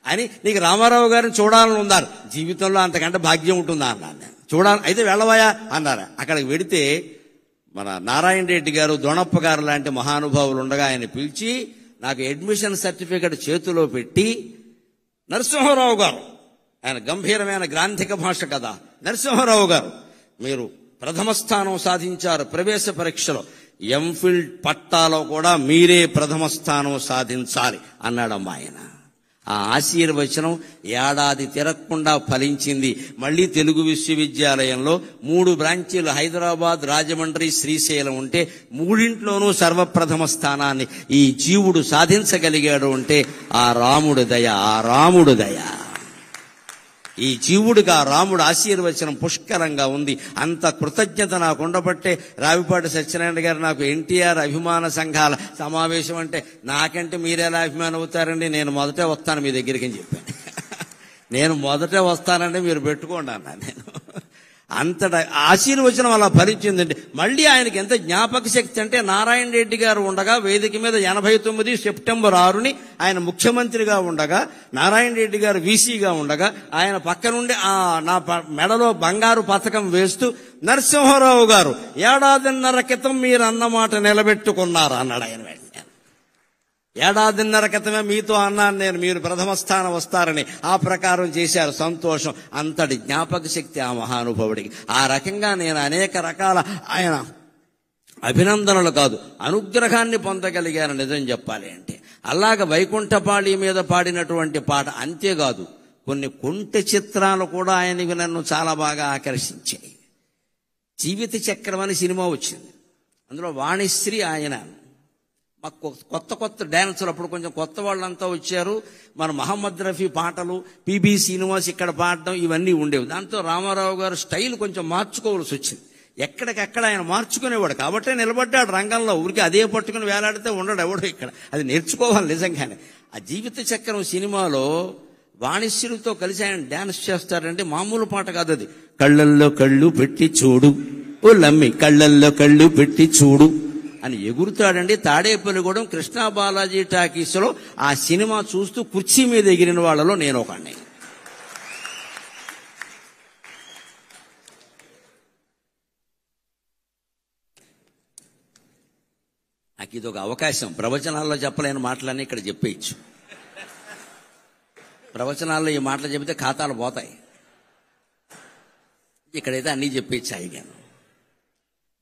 అని నీకు రామారావు గారిని చూడాలని ఉన్నారు, జీవితంలో అంతకంటే భాగ్యం ఉంటుందా అన్నాను నేను. చూడాలి, అయితే వెళ్ళవయా అన్నారు. అక్కడికి వెడితే మన నారాయణ రెడ్డి గారు, దొణప్ప గారు లాంటి మహానుభావులు ఉండగా ఆయన పిలిచి నాకు అడ్మిషన్ సర్టిఫికెట్ చేతిలో పెట్టి, నరసింహారావు గారు, ఆయన గంభీరమైన గ్రాంధిక భాష కదా, నరసింహారావు గారు మీరు ప్రథమ స్థానం సాధించారు ప్రవేశ పరీక్షలో, ఎంఫిల్ పట్టాలో కూడా మీరే ప్రథమ స్థానం సాధించాలి అన్నాడమ్మా ఆయన. ఆ ఆశీర్వచనం ఏడాది తిరగకుండా ఫలించింది. మళ్లీ తెలుగు విశ్వవిద్యాలయంలో 3 బ్రాంచీలు, హైదరాబాద్, రాజమండ్రి, శ్రీశైలం ఉంటే 3ంట్లోనూ సర్వప్రథమ స్థానాన్ని ఈ జీవుడు సాధించగలిగాడు అంటే ఆ రాముడు దయ. ఈ జీవుడిగా రాముడు ఆశీర్వచనం పుష్కలంగా ఉంది. అంత కృతజ్ఞత నాకు ఉండబట్టే రావిపాటి సత్యనారాయణ గారు నాకు ఎన్టీఆర్ అభిమాన సంఘాల సమావేశం అంటే, నాకంటే మీరెలా అభిమానం అవుతారండి, నేను మొదటే వస్తాను మీ దగ్గరికి అని చెప్పాను. నేను మొదటే వస్తానంటే మీరు పెట్టుకోండి అన్నా నేను. అంతటా ఆశీర్వచనం అలా ఫలించిందండి. మళ్ళీ ఆయనకి ఎంత జ్ఞాపక శక్తి అంటే, నారాయణ రెడ్డి గారు ఉండగా వేదిక మీద 89 సెప్టెంబర్ 6ని ఆయన ముఖ్యమంత్రిగా ఉండగా, నారాయణ రెడ్డి గారు వీసీగా ఉండగా, ఆయన పక్క నుండి నా మెడలో బంగారు పథకం వేస్తూ, నరసింహారావు గారు 1.5 క్రితం మీరు అన్నమాట నిలబెట్టుకున్నారు అన్నాడు ఆయన. 1.5 క్రితమే మీతో అన్నాను నేను, మీరు ప్రథమ స్థానం వస్తారని. ఆ ప్రకారం చేశారు, సంతోషం. అంతటి జ్ఞాపక శక్తి ఆ మహానుభావుడికి. ఆ రకంగా నేను అనేక రకాల ఆయన అభినందనలు కాదు, అనుగ్రహాన్ని పొందగలిగాను నిజం చెప్పాలి అంటే. అలాగ వైకుంఠపాళి మీద పాడినటువంటి పాట అంతేకాదు, కొన్ని కొంటె చిత్రాలు కూడా ఆయనకి నన్ను చాలా బాగా ఆకర్షించాయి. జీవిత చక్రం అని సినిమా వచ్చింది, అందులో వాణిశ్రీ ఆయన. మాకు కొత్త డాన్సులు, అప్పుడు కొంచెం కొత్త వాళ్ళంతా వచ్చారు. మన మహమ్మద్ రఫీ పాటలు, పిబి శ్రీనివాస్ ఇక్కడ పాడడం, ఇవన్నీ ఉండేవి. దాంతో రామారావు గారు స్టైల్ కొంచెం మార్చుకోవాల్సి వచ్చింది. ఎక్కడికక్కడ ఆయన మార్చుకునేవాడు కాబట్టే నిలబడ్డాడు రంగంలో. ఊరికి అదే పట్టుకుని వేలాడితే ఉండడు ఎవడో ఇక్కడ. అది నేర్చుకోవాలి నిజంగానే. ఆ జీవిత చక్రం సినిమాలో వాణిశ్రీతో కలిసి ఆయన డాన్స్ చేస్తారంటే మామూలు పాట కాదు అది. కళ్ళల్లో కళ్ళు పెట్టి చూడు ఓ లమ్మి, కళ్ళల్లో కళ్ళు పెట్టి చూడు అని ఎగురుతాడండి. తాడేపల్లిగూడెం కృష్ణా బాలాజీ టాకీస్లో ఆ సినిమా చూస్తూ కుర్చీ మీద ఎగిరిన వాళ్ళలో నేను ఒకడిని. నాకు ఇది ఒక అవకాశం. ప్రవచనాల్లో చెప్పలేని మాటలన్నీ ఇక్కడ చెప్పేయచ్చు. ప్రవచనాల్లో ఈ మాటలు చెబితే ఖాతాలు పోతాయి. ఇక్కడైతే అన్నీ చెప్పేయచ్చు హాయిగాను.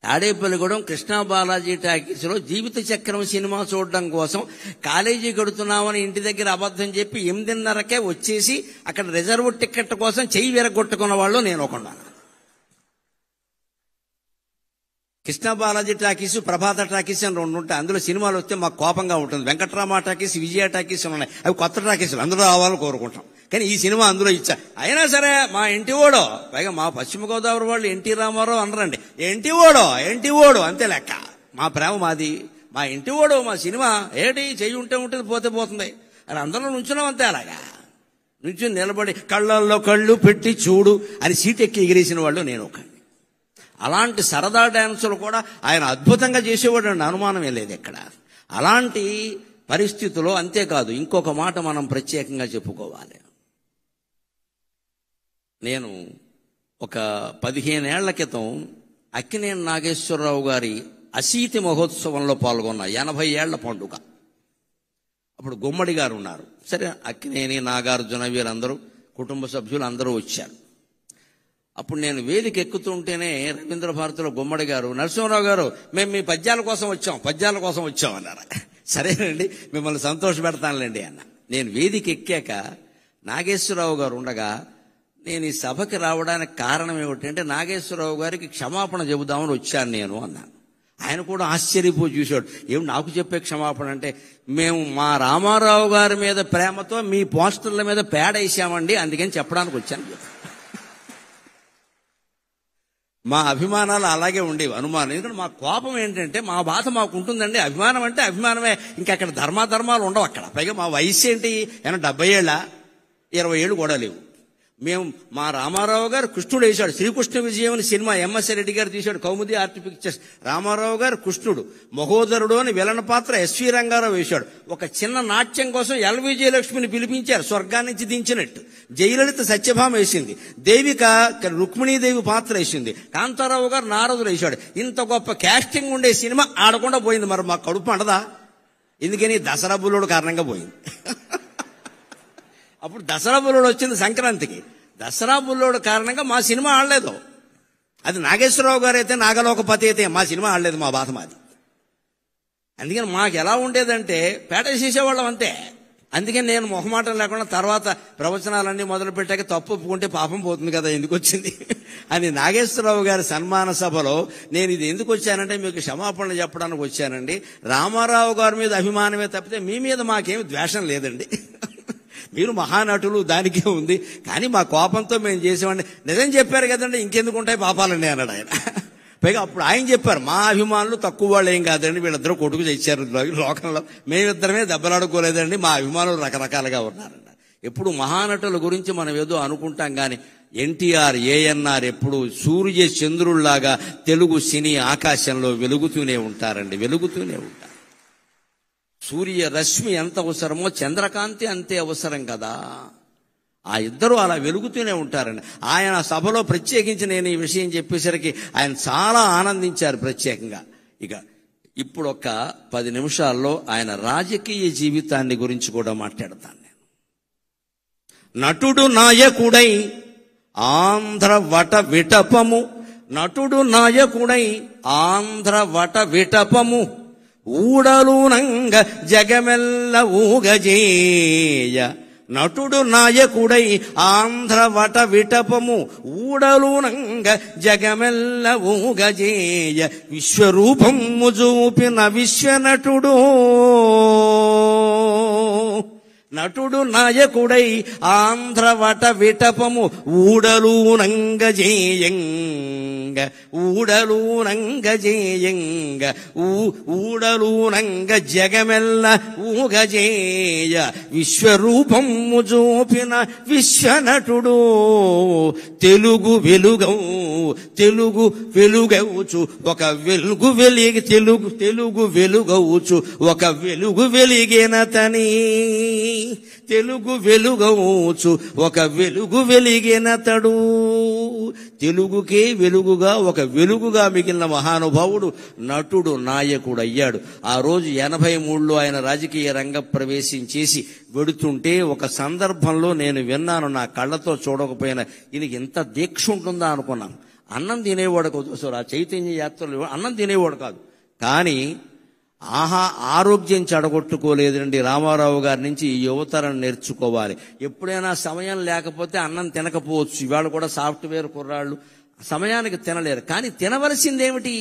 తాడేపల్లిగూడెం కృష్ణా బాలాజీ టాకీస్లో జీవిత చక్రం సినిమా చూడడం కోసం కాలేజీ కడుతున్నామని ఇంటి దగ్గర అబద్ధం చెప్పి 8:30కే వచ్చేసి అక్కడ రిజర్వ్ టికెట్ కోసం చెయ్యి విరగొట్టుకున్న వాళ్ళు నేను ఒకన్నాను. కృష్ణా బాలాజీ టాకీస్, ప్రభాత టాకీస్ అని 2 ఉంటాయి. అందులో సినిమాలు వస్తే మాకు కోపంగా ఉంటుంది. వెంకట్రామ టాకీస్, విజయ టాకీస్ ఉన్నాయి, అవి కొత్త టాకీసులు, అందులో రావాలని కోరుకుంటాం. కానీ ఈ సినిమా అందులో ఇచ్చా. అయినా సరే మా ఇంటి ఓడో, పైగా మా పశ్చిమ గోదావరి వాళ్ళు ఎన్టీ రామారావు అనరండి, ఎంటి ఓడో అంతే లెక్క. మా ప్రేమ మాది, మా ఇంటి ఓడో మా సినిమా. ఏంటి చెయ్యి ఉంటే ఉంటుంది, పోతే పోతుంది అని అందరూ నుంచున్నాం అంతే. అలాగా నుంచి నిలబడి కళ్ళల్లో కళ్ళు పెట్టి చూడు అని సీట్ ఎక్కి ఎగిరేసిన వాళ్ళు నేను ఒకటి. అలాంటి సరదా డాన్సులు కూడా ఆయన అద్భుతంగా చేసేవాడు అండి, అనుమానమే లేదు ఎక్కడ. అలాంటి పరిస్థితుల్లో అంతేకాదు, ఇంకొక మాట మనం ప్రత్యేకంగా చెప్పుకోవాలి. నేను ఒక 15 ఏళ్ల క్రితం అక్కినేని నాగేశ్వరరావు గారి అశీతి మహోత్సవంలో పాల్గొన్న 80 ఏళ్ల పండుగ. అప్పుడు గుమ్మడి గారు ఉన్నారు. సరే, అక్కినేని, నాగార్జున వీరందరూ కుటుంబ సభ్యులు అందరూ వచ్చారు. అప్పుడు నేను వేదిక ఎక్కుతుంటేనే రవీంద్ర భారతిలో గుమ్మడి గారు, నరసింహారావు గారు మేము మీ పద్యాల కోసం వచ్చాం అన్నారు. సరేనండి, మిమ్మల్ని సంతోష పెడతానులేండి అన్న. నేను వేదిక ఎక్కాక నాగేశ్వరరావు గారు ఉండగా, నేను ఈ సభకి రావడానికి కారణం ఏమిటంటే నాగేశ్వరరావు గారికి క్షమాపణ చెబుదామని వచ్చాను నేను అన్నాను. ఆయన కూడా ఆశ్చర్యపోయి చూశాడు. ఏం నాకు చెప్పే క్షమాపణ అంటే, మేము మా రామారావు గారి మీద ప్రేమతో మీ పోస్టర్ల మీద పేడ వేసామండి, అందుకని చెప్పడానికి వచ్చాను. మా అభిమానాలు అలాగే ఉండేవి, అనుమానం. ఎందుకంటే మా కోపం ఏంటంటే, మా బాధ మాకు ఉంటుందండి. అభిమానం అంటే అభిమానమే, ఇంకా అక్కడ ధర్మాధర్మాలు ఉండవు అక్కడ. పైగా మా వయసు ఏంటి, ఏమన్నా 70 ఏళ్ళ, 20 ఏళ్ళు కూడా లేవు. మేము మా రామారావు గారు కృష్ణుడు వేశాడు. శ్రీకృష్ణ విజయం అని సినిమా ఎంఎస్ రెడ్డి గారు తీశాడు, కౌముది ఆర్ట్ పిక్చర్స్. రామారావు గారు కృష్ణుడు, మహోదరుడు అని విలన్ పాత్ర ఎస్వి రంగారావు వేశాడు. ఒక చిన్న నాట్యం కోసం ఎల్ విజయలక్ష్మిని పిలిపించారు, స్వర్గాన్ని నుంచి దించినట్టు. జయలలిత సత్యభామ వేసింది, దేవిక రుక్మిణీదేవి పాత్ర వేసింది, కాంతారావు గారు నారదుడు వేశాడు. ఇంత గొప్ప క్యాస్టింగ్ ఉండే సినిమా ఆడకుండా పోయింది. మరి మా కడుపు అంటదా? ఎందుకని? దసరా బుల్లుడు కారణంగా పోయింది. అప్పుడు దసరా బుల్లోడు వచ్చింది సంక్రాంతికి. దసరా బుల్లోడు కారణంగా మా సినిమా ఆడలేదు. అది నాగేశ్వరరావు గారు అయితే, నాగలోకపతి అయితే మా సినిమా ఆడలేదు. మా బాధ మాది. అందుకని మాకు ఎలా ఉండేదంటే పేట చేసేవాళ్ళం అంతే. అందుకని నేను మొహమాటం లేకుండా తర్వాత ప్రవచనాలన్నీ మొదలు పెట్టాక తప్పు ఒప్పుకుంటే పాపం పోతుంది కదా, ఎందుకు వచ్చింది అని నాగేశ్వరరావు గారి సన్మాన సభలో నేను ఇది ఎందుకు వచ్చానంటే మీకు క్షమాపణలు చెప్పడానికి వచ్చానండి. రామారావు గారి మీద అభిమానమే తప్పితే మీ మీద మాకేమి ద్వేషం లేదండి. మీరు మహానటులు, దానికే ఉంది. కానీ మా కోపంతో మేము చేసేవాడిని. నిజం చెప్పారు కదండి, ఇంకెందుకు ఉంటాయి పాపాలండి అన్నాడు ఆయన. పైగా అప్పుడు ఆయన చెప్పారు, మా అభిమానులు తక్కువ వాళ్ళు ఏం కాదండి, వీళ్ళిద్దరూ కొట్టుకు తెచ్చారు లోకంలో, మేమిద్దరమే దెబ్బలాడుకోలేదండి, మా అభిమానులు రకరకాలుగా ఉన్నారన్న. ఎప్పుడు మహానటుల గురించి మనం ఏదో అనుకుంటాం కానీ ఎన్టీఆర్, ఏఎన్ఆర్ ఎప్పుడు సూర్య చంద్రుల్లాగా తెలుగు సినీ ఆకాశంలో వెలుగుతూనే ఉంటారండి, వెలుగుతూనే ఉంటారు. సూర్య రశ్మి ఎంత అవసరమో చంద్రకాంతి అంతే అవసరం కదా. ఆ ఇద్దరు అలా వెలుగుతూనే ఉంటారండి. ఆయన సభలో ప్రత్యేకించి నేను ఈ విషయం చెప్పేసరికి ఆయన చాలా ఆనందించారు ప్రత్యేకంగా. ఇక ఇప్పుడు ఒక 10 నిమిషాల్లో ఆయన రాజకీయ జీవితాన్ని గురించి కూడా మాట్లాడతాను నేను. నటుడు నాయకుడై ఆంధ్ర వట విటపము, నటుడు నాయకుడై ఆంధ్ర వట విటపము, ఊడలునంగ జగమెల్ల ఊగజేయ. నటుడు నాయకుడై ఆంధ్ర వట విటపము, ఊడలునంగ జగమెల్ల ఊగజేయ. విశ్వరూపము చూపిన విశ్వనటుడు, నటుడు నాయకుడై ఆంధ్ర వట విటపము, ఊడలునంగ జేయంగ, ఊడలునంగ జేయంగ, ఊడలునంగ జగమెల్ల ఊగజేయ. విశ్వరూపము చూపిన విశ్వనటుడు, తెలుగు వెలుగవు, తెలుగు వెలుగవుచు ఒక వెలుగు వెలిగి, తెలుగు వెలుగవుచు ఒక వెలుగు వెలిగినతని, తెలుగు వెలుగవుచు ఒక వెలుగు వెలిగినతడు. తెలుగుకే వెలుగుగా, ఒక వెలుగుగా మిగిలిన మహానుభావుడు నటుడు నాయకుడు అయ్యాడు. ఆ రోజు 83లో ఆయన రాజకీయ రంగ ప్రవేశం చేసి వెడుతుంటే ఒక సందర్భంలో నేను విన్నాను, నా కళ్ళతో చూడకపోయినా ఈయనకి ఇంత దీక్ష ఉంటుందా అనుకున్నాను. అన్నం తినేవాడు కాదు, ఆ చైతన్య యాత్రలు అన్నం తినేవాడు కాదు. కానీ ఆరోగ్యం చెడగొట్టుకోలేదండి. రామారావు గారి నుంచి ఈ యువతరం నేర్చుకోవాలి. ఎప్పుడైనా సమయం లేకపోతే అన్నం తినకపోవచ్చు. ఇవాళ కూడా సాఫ్ట్వేర్ కుర్రాళ్ళు సమయానికి తినలేరు. కానీ తినవలసిందేమిటి?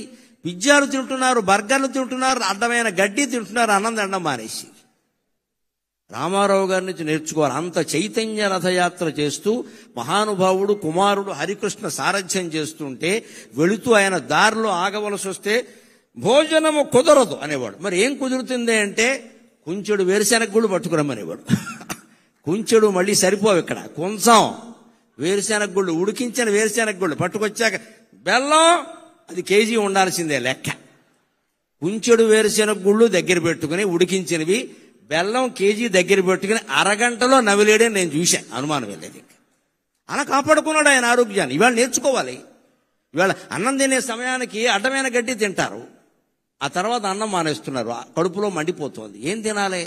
పిజ్జాలు తింటున్నారు, బర్గర్లు తింటున్నారు, అడ్డమైన గడ్డి తింటున్నారు, అన్నం తినడం మానేసి. రామారావు గారి నుంచి నేర్చుకోవాలి. అంత చైతన్య రథయాత్ర చేస్తూ మహానుభావుడు కుమారుడు హరికృష్ణ సారథ్యం చేస్తుంటే వెళుతూ ఆయన దారిలో ఆగవలసి వస్తే భోజనము కుదరదు అనేవాడు. మరి ఏం కుదురుతుంది అంటే కుంచెడు వేరుశెనగ గుళ్ళు పట్టుకురమ్మనేవాడు. కుంచెడు మళ్ళీ సరిపోవు, ఇక్కడ కొంచెం వేరుశెనగ గుళ్ళు, ఉడికించిన వేరుశెనగ గుళ్ళు పట్టుకొచ్చాక బెల్లం అది కేజీ ఉండాల్సిందే లెక్క. కుంచెడు వేరుశెనగ గుళ్ళు దగ్గర పెట్టుకుని ఉడికించినవి, బెల్లం కేజీ దగ్గర పెట్టుకుని అరగంటలో నవిలేడే నేను చూశాను, అనుమానం వెళ్ళేది. అలా కాపాడుకున్నాడు ఆయన ఆరోగ్యాన్ని. ఇవాళ నేర్చుకోవాలి. ఇవాళ అన్నం తినే సమయానికి అడ్డమైన గడ్డి తింటారు, ఆ తర్వాత అన్నం మానేస్తున్నారు, కడుపులో మండిపోతుంది. ఏం తినాలి?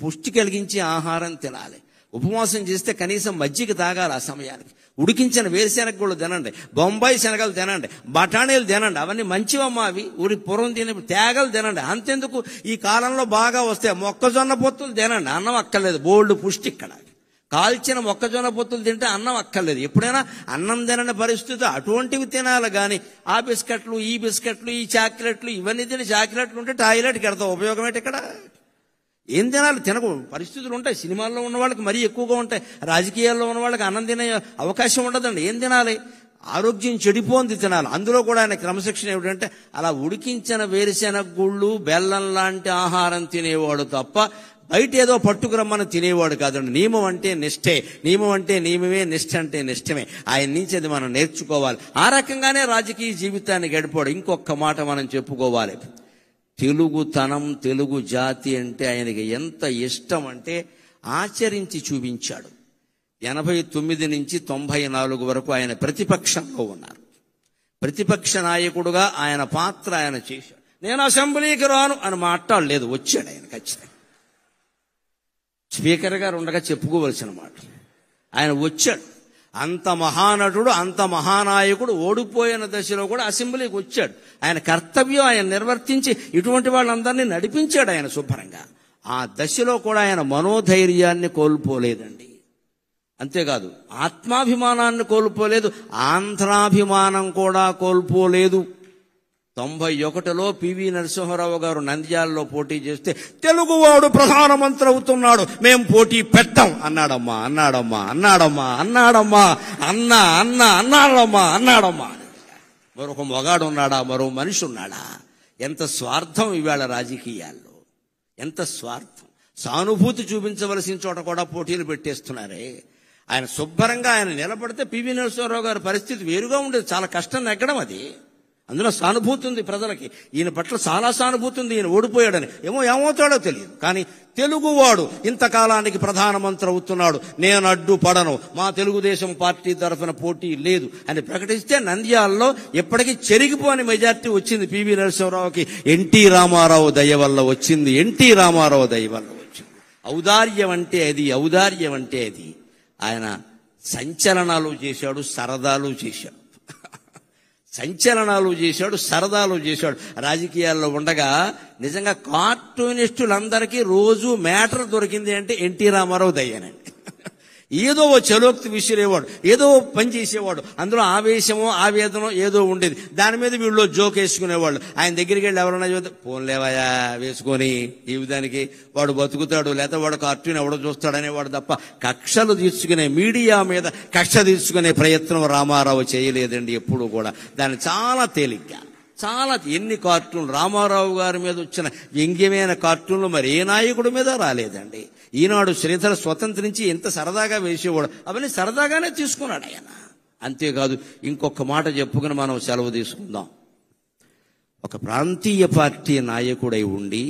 పుష్టి కలిగించే ఆహారం తినాలి. ఉపవాసం చేస్తే కనీసం మజ్జిగ తాగాలి ఆ సమయానికి. ఉడికించిన వేరుశెనగ గుళ్ళు తినండి, బొంబాయి శనగలు తినండి, బఠానీలు తినండి, అవన్నీ మంచివమ్మా. అవి ఊరి పూర్వం తినే తేగలు తినండి. అంతెందుకు ఈ కాలంలో బాగా వస్తే మొక్కజొన్న పొత్తులు తినండి, అన్నం అక్కర్లేదు, బోల్డ్ పుష్టి. ఇక్కడ కాల్చిన మొక్కజొన్న పొత్తులు తింటే అన్నం అక్కర్లేదు. ఎప్పుడైనా అన్నం తినని పరిస్థితి అటువంటివి తినాలి. కానీ ఆ బిస్కెట్లు, ఈ బిస్కెట్లు, ఈ చాక్లెట్లు, ఇవన్నీ తిని చాక్లెట్లు ఉంటే టాయిలెట్కి వెళ్తాం, ఉపయోగం ఏంటి? ఇక్కడ ఏం తినాలి? తినకు పరిస్థితులు ఉంటాయి. సినిమాల్లో ఉన్న వాళ్ళకి మరీ ఎక్కువగా ఉంటాయి, రాజకీయాల్లో ఉన్న వాళ్ళకి అన్నం తినే అవకాశం ఉండదండి. ఏం తినాలి? ఆరోగ్యం చెడిపోంది తినాలి. అందులో కూడా ఆయన క్రమశిక్షణ ఏమిటంటే అలా ఉడికించిన వేరుశెనగ గుళ్ళు బెల్లం లాంటి ఆహారం తినేవాడు తప్ప బయట ఏదో పట్టుకురమ్మని తినేవాడు కాదండి. నియమం అంటే నిష్ఠే, నియమం అంటే నియమమే, నిష్ఠ అంటే నిష్ఠమే. ఆయన నుంచి అది మనం నేర్చుకోవాలి. ఆ రకంగానే రాజకీయ జీవితాన్ని గడిపాడు. ఇంకొక మాట మనం చెప్పుకోవాలి. తెలుగుతనం, తెలుగు జాతి అంటే ఆయనకి ఎంత ఇష్టం అంటే ఆచరించి చూపించాడు. 89 నుంచి 94 వరకు ఆయన ప్రతిపక్షంలో ఉన్నారు. ప్రతిపక్ష నాయకుడుగా ఆయన పాత్ర ఆయన చేశాడు. నేను అసెంబ్లీకి రాను అని మాట్లాడలేదు, వచ్చాడు ఆయన ఖచ్చితంగా. స్పీకర్ గారు ఉండగా చెప్పుకోవలసిన మాట. ఆయన వచ్చాడు. అంత మహానటుడు, అంత మహానాయకుడు ఓడిపోయిన దశలో కూడా అసెంబ్లీకి వచ్చాడు. ఆయన కర్తవ్యం ఆయన నిర్వర్తించి ఇటువంటి వాళ్ళందరినీ నడిపించాడు ఆయన శుభ్రంగా. ఆ దశలో కూడా ఆయన మనోధైర్యాన్ని కోల్పోలేదండి. అంతేకాదు ఆత్మాభిమానాన్ని కోల్పోలేదు, ఆంధ్రాభిమానం కూడా కోల్పోలేదు. 91లో పివి నరసింహారావు గారు నంద్యాలలో పోటీ చేస్తే తెలుగువాడు ప్రధానమంత్రి అవుతున్నాడు, మేం పోటీ పెట్టాం అన్నాడమ్మా అన్నాడమ్మా అన్నాడమ్మా అన్నాడమ్మా అన్నా అన్నా అన్నాడమ్మా అన్నాడమ్మా. మరొక మొగాడు ఉన్నాడా, మరో మనిషి ఉన్నాడా? ఎంత స్వార్థం ఇవాళ రాజకీయాల్లో, ఎంత స్వార్థం. సానుభూతి చూపించవలసిన చోట కూడా పోటీలు పెట్టేస్తున్నారే. ఆయన శుభ్రంగా ఆయన నిలబడితే పివి నరసింహారావు గారి పరిస్థితి వేరుగా ఉండేది. చాలా కష్టం నెగ్గడం అది. అందులో సానుభూతి ఉంది ప్రజలకి. ఈయన పట్ల చాలా సానుభూతి ఉంది. ఈయన ఓడిపోయాడని ఏమవుతాడో తెలియదు. కానీ తెలుగువాడు ఇంతకాలానికి ప్రధానమంత్రి అవుతున్నాడు, నేను అడ్డుపడను, మా తెలుగుదేశం పార్టీ తరఫున పోటీ లేదు అని ప్రకటిస్తే నంద్యాలలో ఎప్పటికీ చెరిగిపోని మెజార్టీ వచ్చింది పివి నరసింహారావుకి. ఎన్టీ రామారావు దయ వల్ల వచ్చింది, ఎన్టీ రామారావు దయ వల్ల వచ్చింది. ఔదార్యం అంటే అది, ఔదార్యం అంటే అది. ఆయన సంచలనాలు చేశాడు, సరదాలు చేశాడు. సంచలనాలు చేశాడు, సరదాలు చేశాడు. రాజకీయాల్లో ఉండగా నిజంగా కార్టూనిస్టులందరికీ రోజు మ్యాటర్ దొరికింది అంటే ఎన్టీ రామారావు దయ్యానండి. ఏదో ఓ చలోక్తి విసిరేవాడు, ఏదో పని చేసేవాడు. అందులో ఆవేశమో ఆవేదనో ఏదో ఉండేది. దాని మీద వీళ్ళు జోక్ వేసుకునేవాళ్ళు. ఆయన దగ్గరికి వెళ్ళి ఎవరన్నా చూస్తే పోన్లేవయా వేసుకొని ఈ విధానికి వాడు బతుకుతాడు, లేకపోతే వాడు కార్టూన్ ఎవడో చూస్తాడనేవాడు తప్ప కక్షలు తీర్చుకునే, మీడియా మీద కక్ష తీర్చుకునే ప్రయత్నం రామారావు చేయలేదండి ఎప్పుడు కూడా. దాన్ని చాలా తేలిగ్గా, చాలా ఎన్ని కార్టూన్లు రామారావు గారి మీద వచ్చిన వ్యంగ్యమైన కార్టూన్లు మరి ఏ నాయకుడి మీద రాలేదండి. ఈనాడు శ్రీధర స్వతంత్రించి ఎంత సరదాగా వేసేవాడు, అవన్నీ సరదాగానే తీసుకున్నాడు ఆయన. అంతేకాదు ఇంకొక మాట చెప్పుకుని మనం సెలవు తీసుకుందాం. ఒక ప్రాంతీయ పార్టీ నాయకుడై ఉండి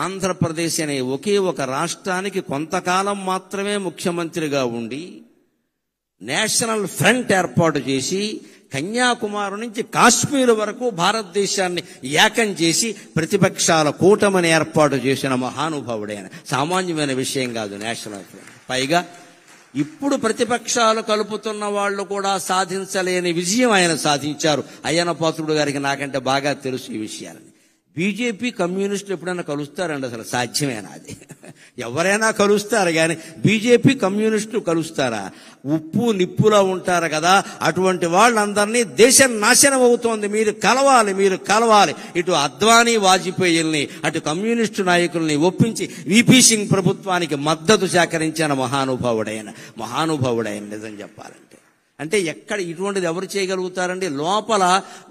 ఆంధ్రప్రదేశ్ అనే ఒకే ఒక రాష్ట్రానికి కొంతకాలం మాత్రమే ముఖ్యమంత్రిగా ఉండి నేషనల్ ఫ్రంట్ ఏర్పాటు చేసి కన్యాకుమారి నుంచి కాశ్మీర్ వరకు భారతదేశాన్ని ఏకం చేసి ప్రతిపక్షాల కూటమిని ఏర్పాటు చేసిన మహానుభావుడైన. సామాన్యమైన విషయం కాదు నేషనల్ ఫ్రంట్. పైగా ఇప్పుడు ప్రతిపక్షాలు కలుపుతున్న వాళ్ళు కూడా సాధించలేని విజయం ఆయన సాధించారు. అయ్యన్న పాత్రుడు గారికి నాకంటే బాగా తెలుసు ఈ విషయాలని. బీజేపీ కమ్యూనిస్టులు ఎప్పుడైనా కలుస్తారండి? అసలు సాధ్యమేనా అది? ఎవరైనా కలుస్తారు కానీ బీజేపీ కమ్యూనిస్టులు కలుస్తారా? ఉప్పు నిప్పులా ఉంటారు కదా, అటువంటి వాళ్ళందరినీ దేశం నాశనం అవుతోంది, మీరు కలవాలి, మీరు కలవాలి. ఇటు అద్వానీ వాజ్పేయిల్ని అటు కమ్యూనిస్టు నాయకుల్ని ఒప్పించి వీపీ సింగ్ ప్రభుత్వానికి మద్దతు సేకరించిన మహానుభావుడైన నిజం చెప్పాలంటే. అంటే ఎక్కడ ఇటువంటిది ఎవరు చేయగలుగుతారండి? లోపల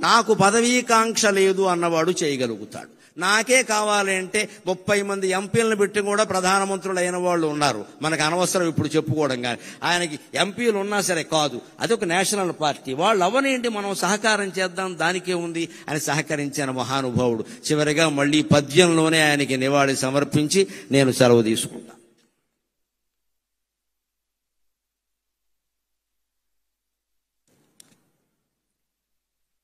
నాకు పదవీకాంక్ష లేదు అన్నవాడు చేయగలుగుతాడు. నాకే కావాలి అంటే 30 మంది ఎంపీలను పెట్టి కూడా ప్రధానమంత్రులు అయిన వాళ్ళు ఉన్నారు. మనకు అనవసరం ఇప్పుడు చెప్పుకోవడం. కానీ ఆయనకి ఎంపీలు ఉన్నా సరే కాదు, అదొక నేషనల్ పార్టీ, వాళ్ళు అవనేంటి మనం సహకారం చేద్దాం దానికే ఉంది అని సహకరించిన మహానుభావుడు. చివరిగా మళ్ళీ పద్యంలోనే ఆయనకి నివాళి సమర్పించి నేను సెలవు తీసుకుంటాను.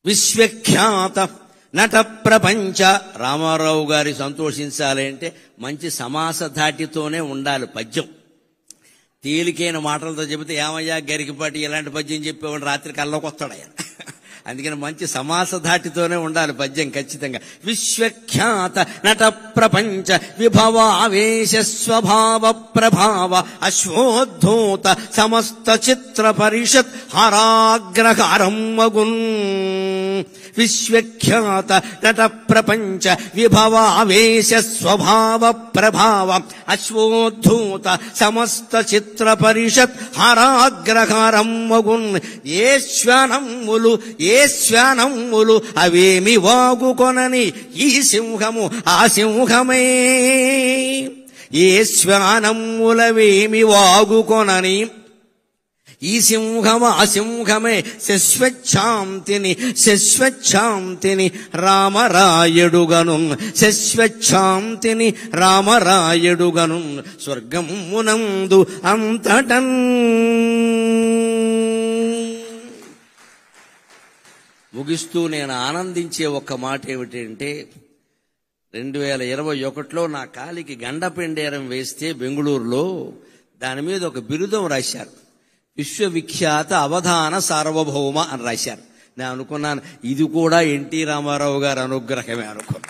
విశ్వఖ్యాత నట ప్రపంచ. రామారావు గారి సంతోషించాలి అంటే మంచి సమాస ధాటితోనే ఉండాలి పద్యం. తేలికైన మాటలతో చెబితే ఏమయ్యా గరికిపాటి ఇలాంటి పద్యం చెప్పేవాడు రాత్రి కల్లోకి వస్తాడు ఆయన. అందుకని మంచి సమాస ధాటితోనే ఉండాలి పద్యం ఖచ్చితంగా. విశ్వఖ్యాత నట ప్రపంచ విభవావేశ స్వభావ ప్రభావ అశ్వోద్ధూత సమస్త చిత్ర పరిషత్ హరాగ్రహారం మగున్. విశ్వఖ్యాత నట ప్రపంచ విభవావేశ స్వభావ ప్రభావ అశ్వోద్ధూత సమస్త చిత్ర పరిషత్ హరాగ్రహారం మగున్ ఏ శ్వానమ్ములు అవేమి వాగుకొనని ఈ సింహము ఆ సింహమే. ఏ శ్వానమ్ములవేమి వాగుకొనని ఈ సింహము ఆ సింహమే. శశ్వచ్ఛాంతిని రామరాయుడుగను శశ్వచ్ఛాంతిని రామరాయుడుగను స్వర్గమునందు అంతటన్. ముగిస్తూ నేను ఆనందించే ఒక్క మాట ఏమిటంటే 2021లో నా కాలికి గండపెండేరం వేస్తే బెంగుళూరులో దాని మీద ఒక బిరుదం రాశారు. విశ్వవిఖ్యాత అవధాన సార్వభౌమ అని రాశారు. నేను అనుకున్నాను ఇది కూడా ఎన్టీ రామారావు గారి అనుగ్రహమే అనుకున్నా.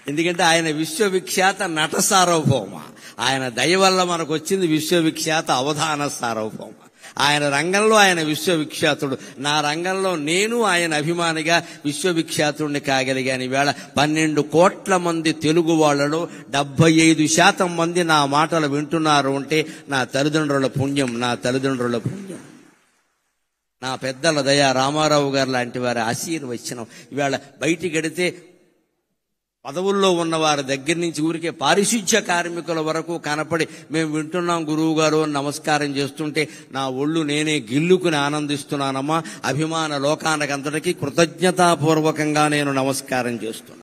ఎందుకంటే ఆయన విశ్వవిఖ్యాత నట సార్వభౌమ. ఆయన దయ వల్ల మనకు వచ్చింది విశ్వవిఖ్యాత అవధాన సార్వభౌమ. ఆయన రంగంలో ఆయన విశ్వవిఖ్యాతుడు. నా రంగంలో నేను ఆయన అభిమానిగా విశ్వవిఖ్యాతుడిని కాగలిగాను. ఈవేళ 12 కోట్ల మంది తెలుగు వాళ్లలో 75% మంది నా మాటలు వింటున్నారు అంటే నా తల్లిదండ్రుల పుణ్యం. నా పెద్దల దయ, రామారావు గారు లాంటి వారి ఆశీర్వచనం. ఈవేళ బయటికి గడితే పదవుల్లో ఉన్న వారి దగ్గర నుంచి ఊరికే పారిశుధ్య కార్మికుల వరకు కనపడి మేము వింటున్నాం గురువు గారు అని నమస్కారం చేస్తుంటే నా ఒళ్ళు నేనే గిల్లుకుని ఆనందిస్తున్నానమ్మా. అభిమాన లోకానికంతటికీ కృతజ్ఞతాపూర్వకంగా నేను నమస్కారం చేస్తున్నాను.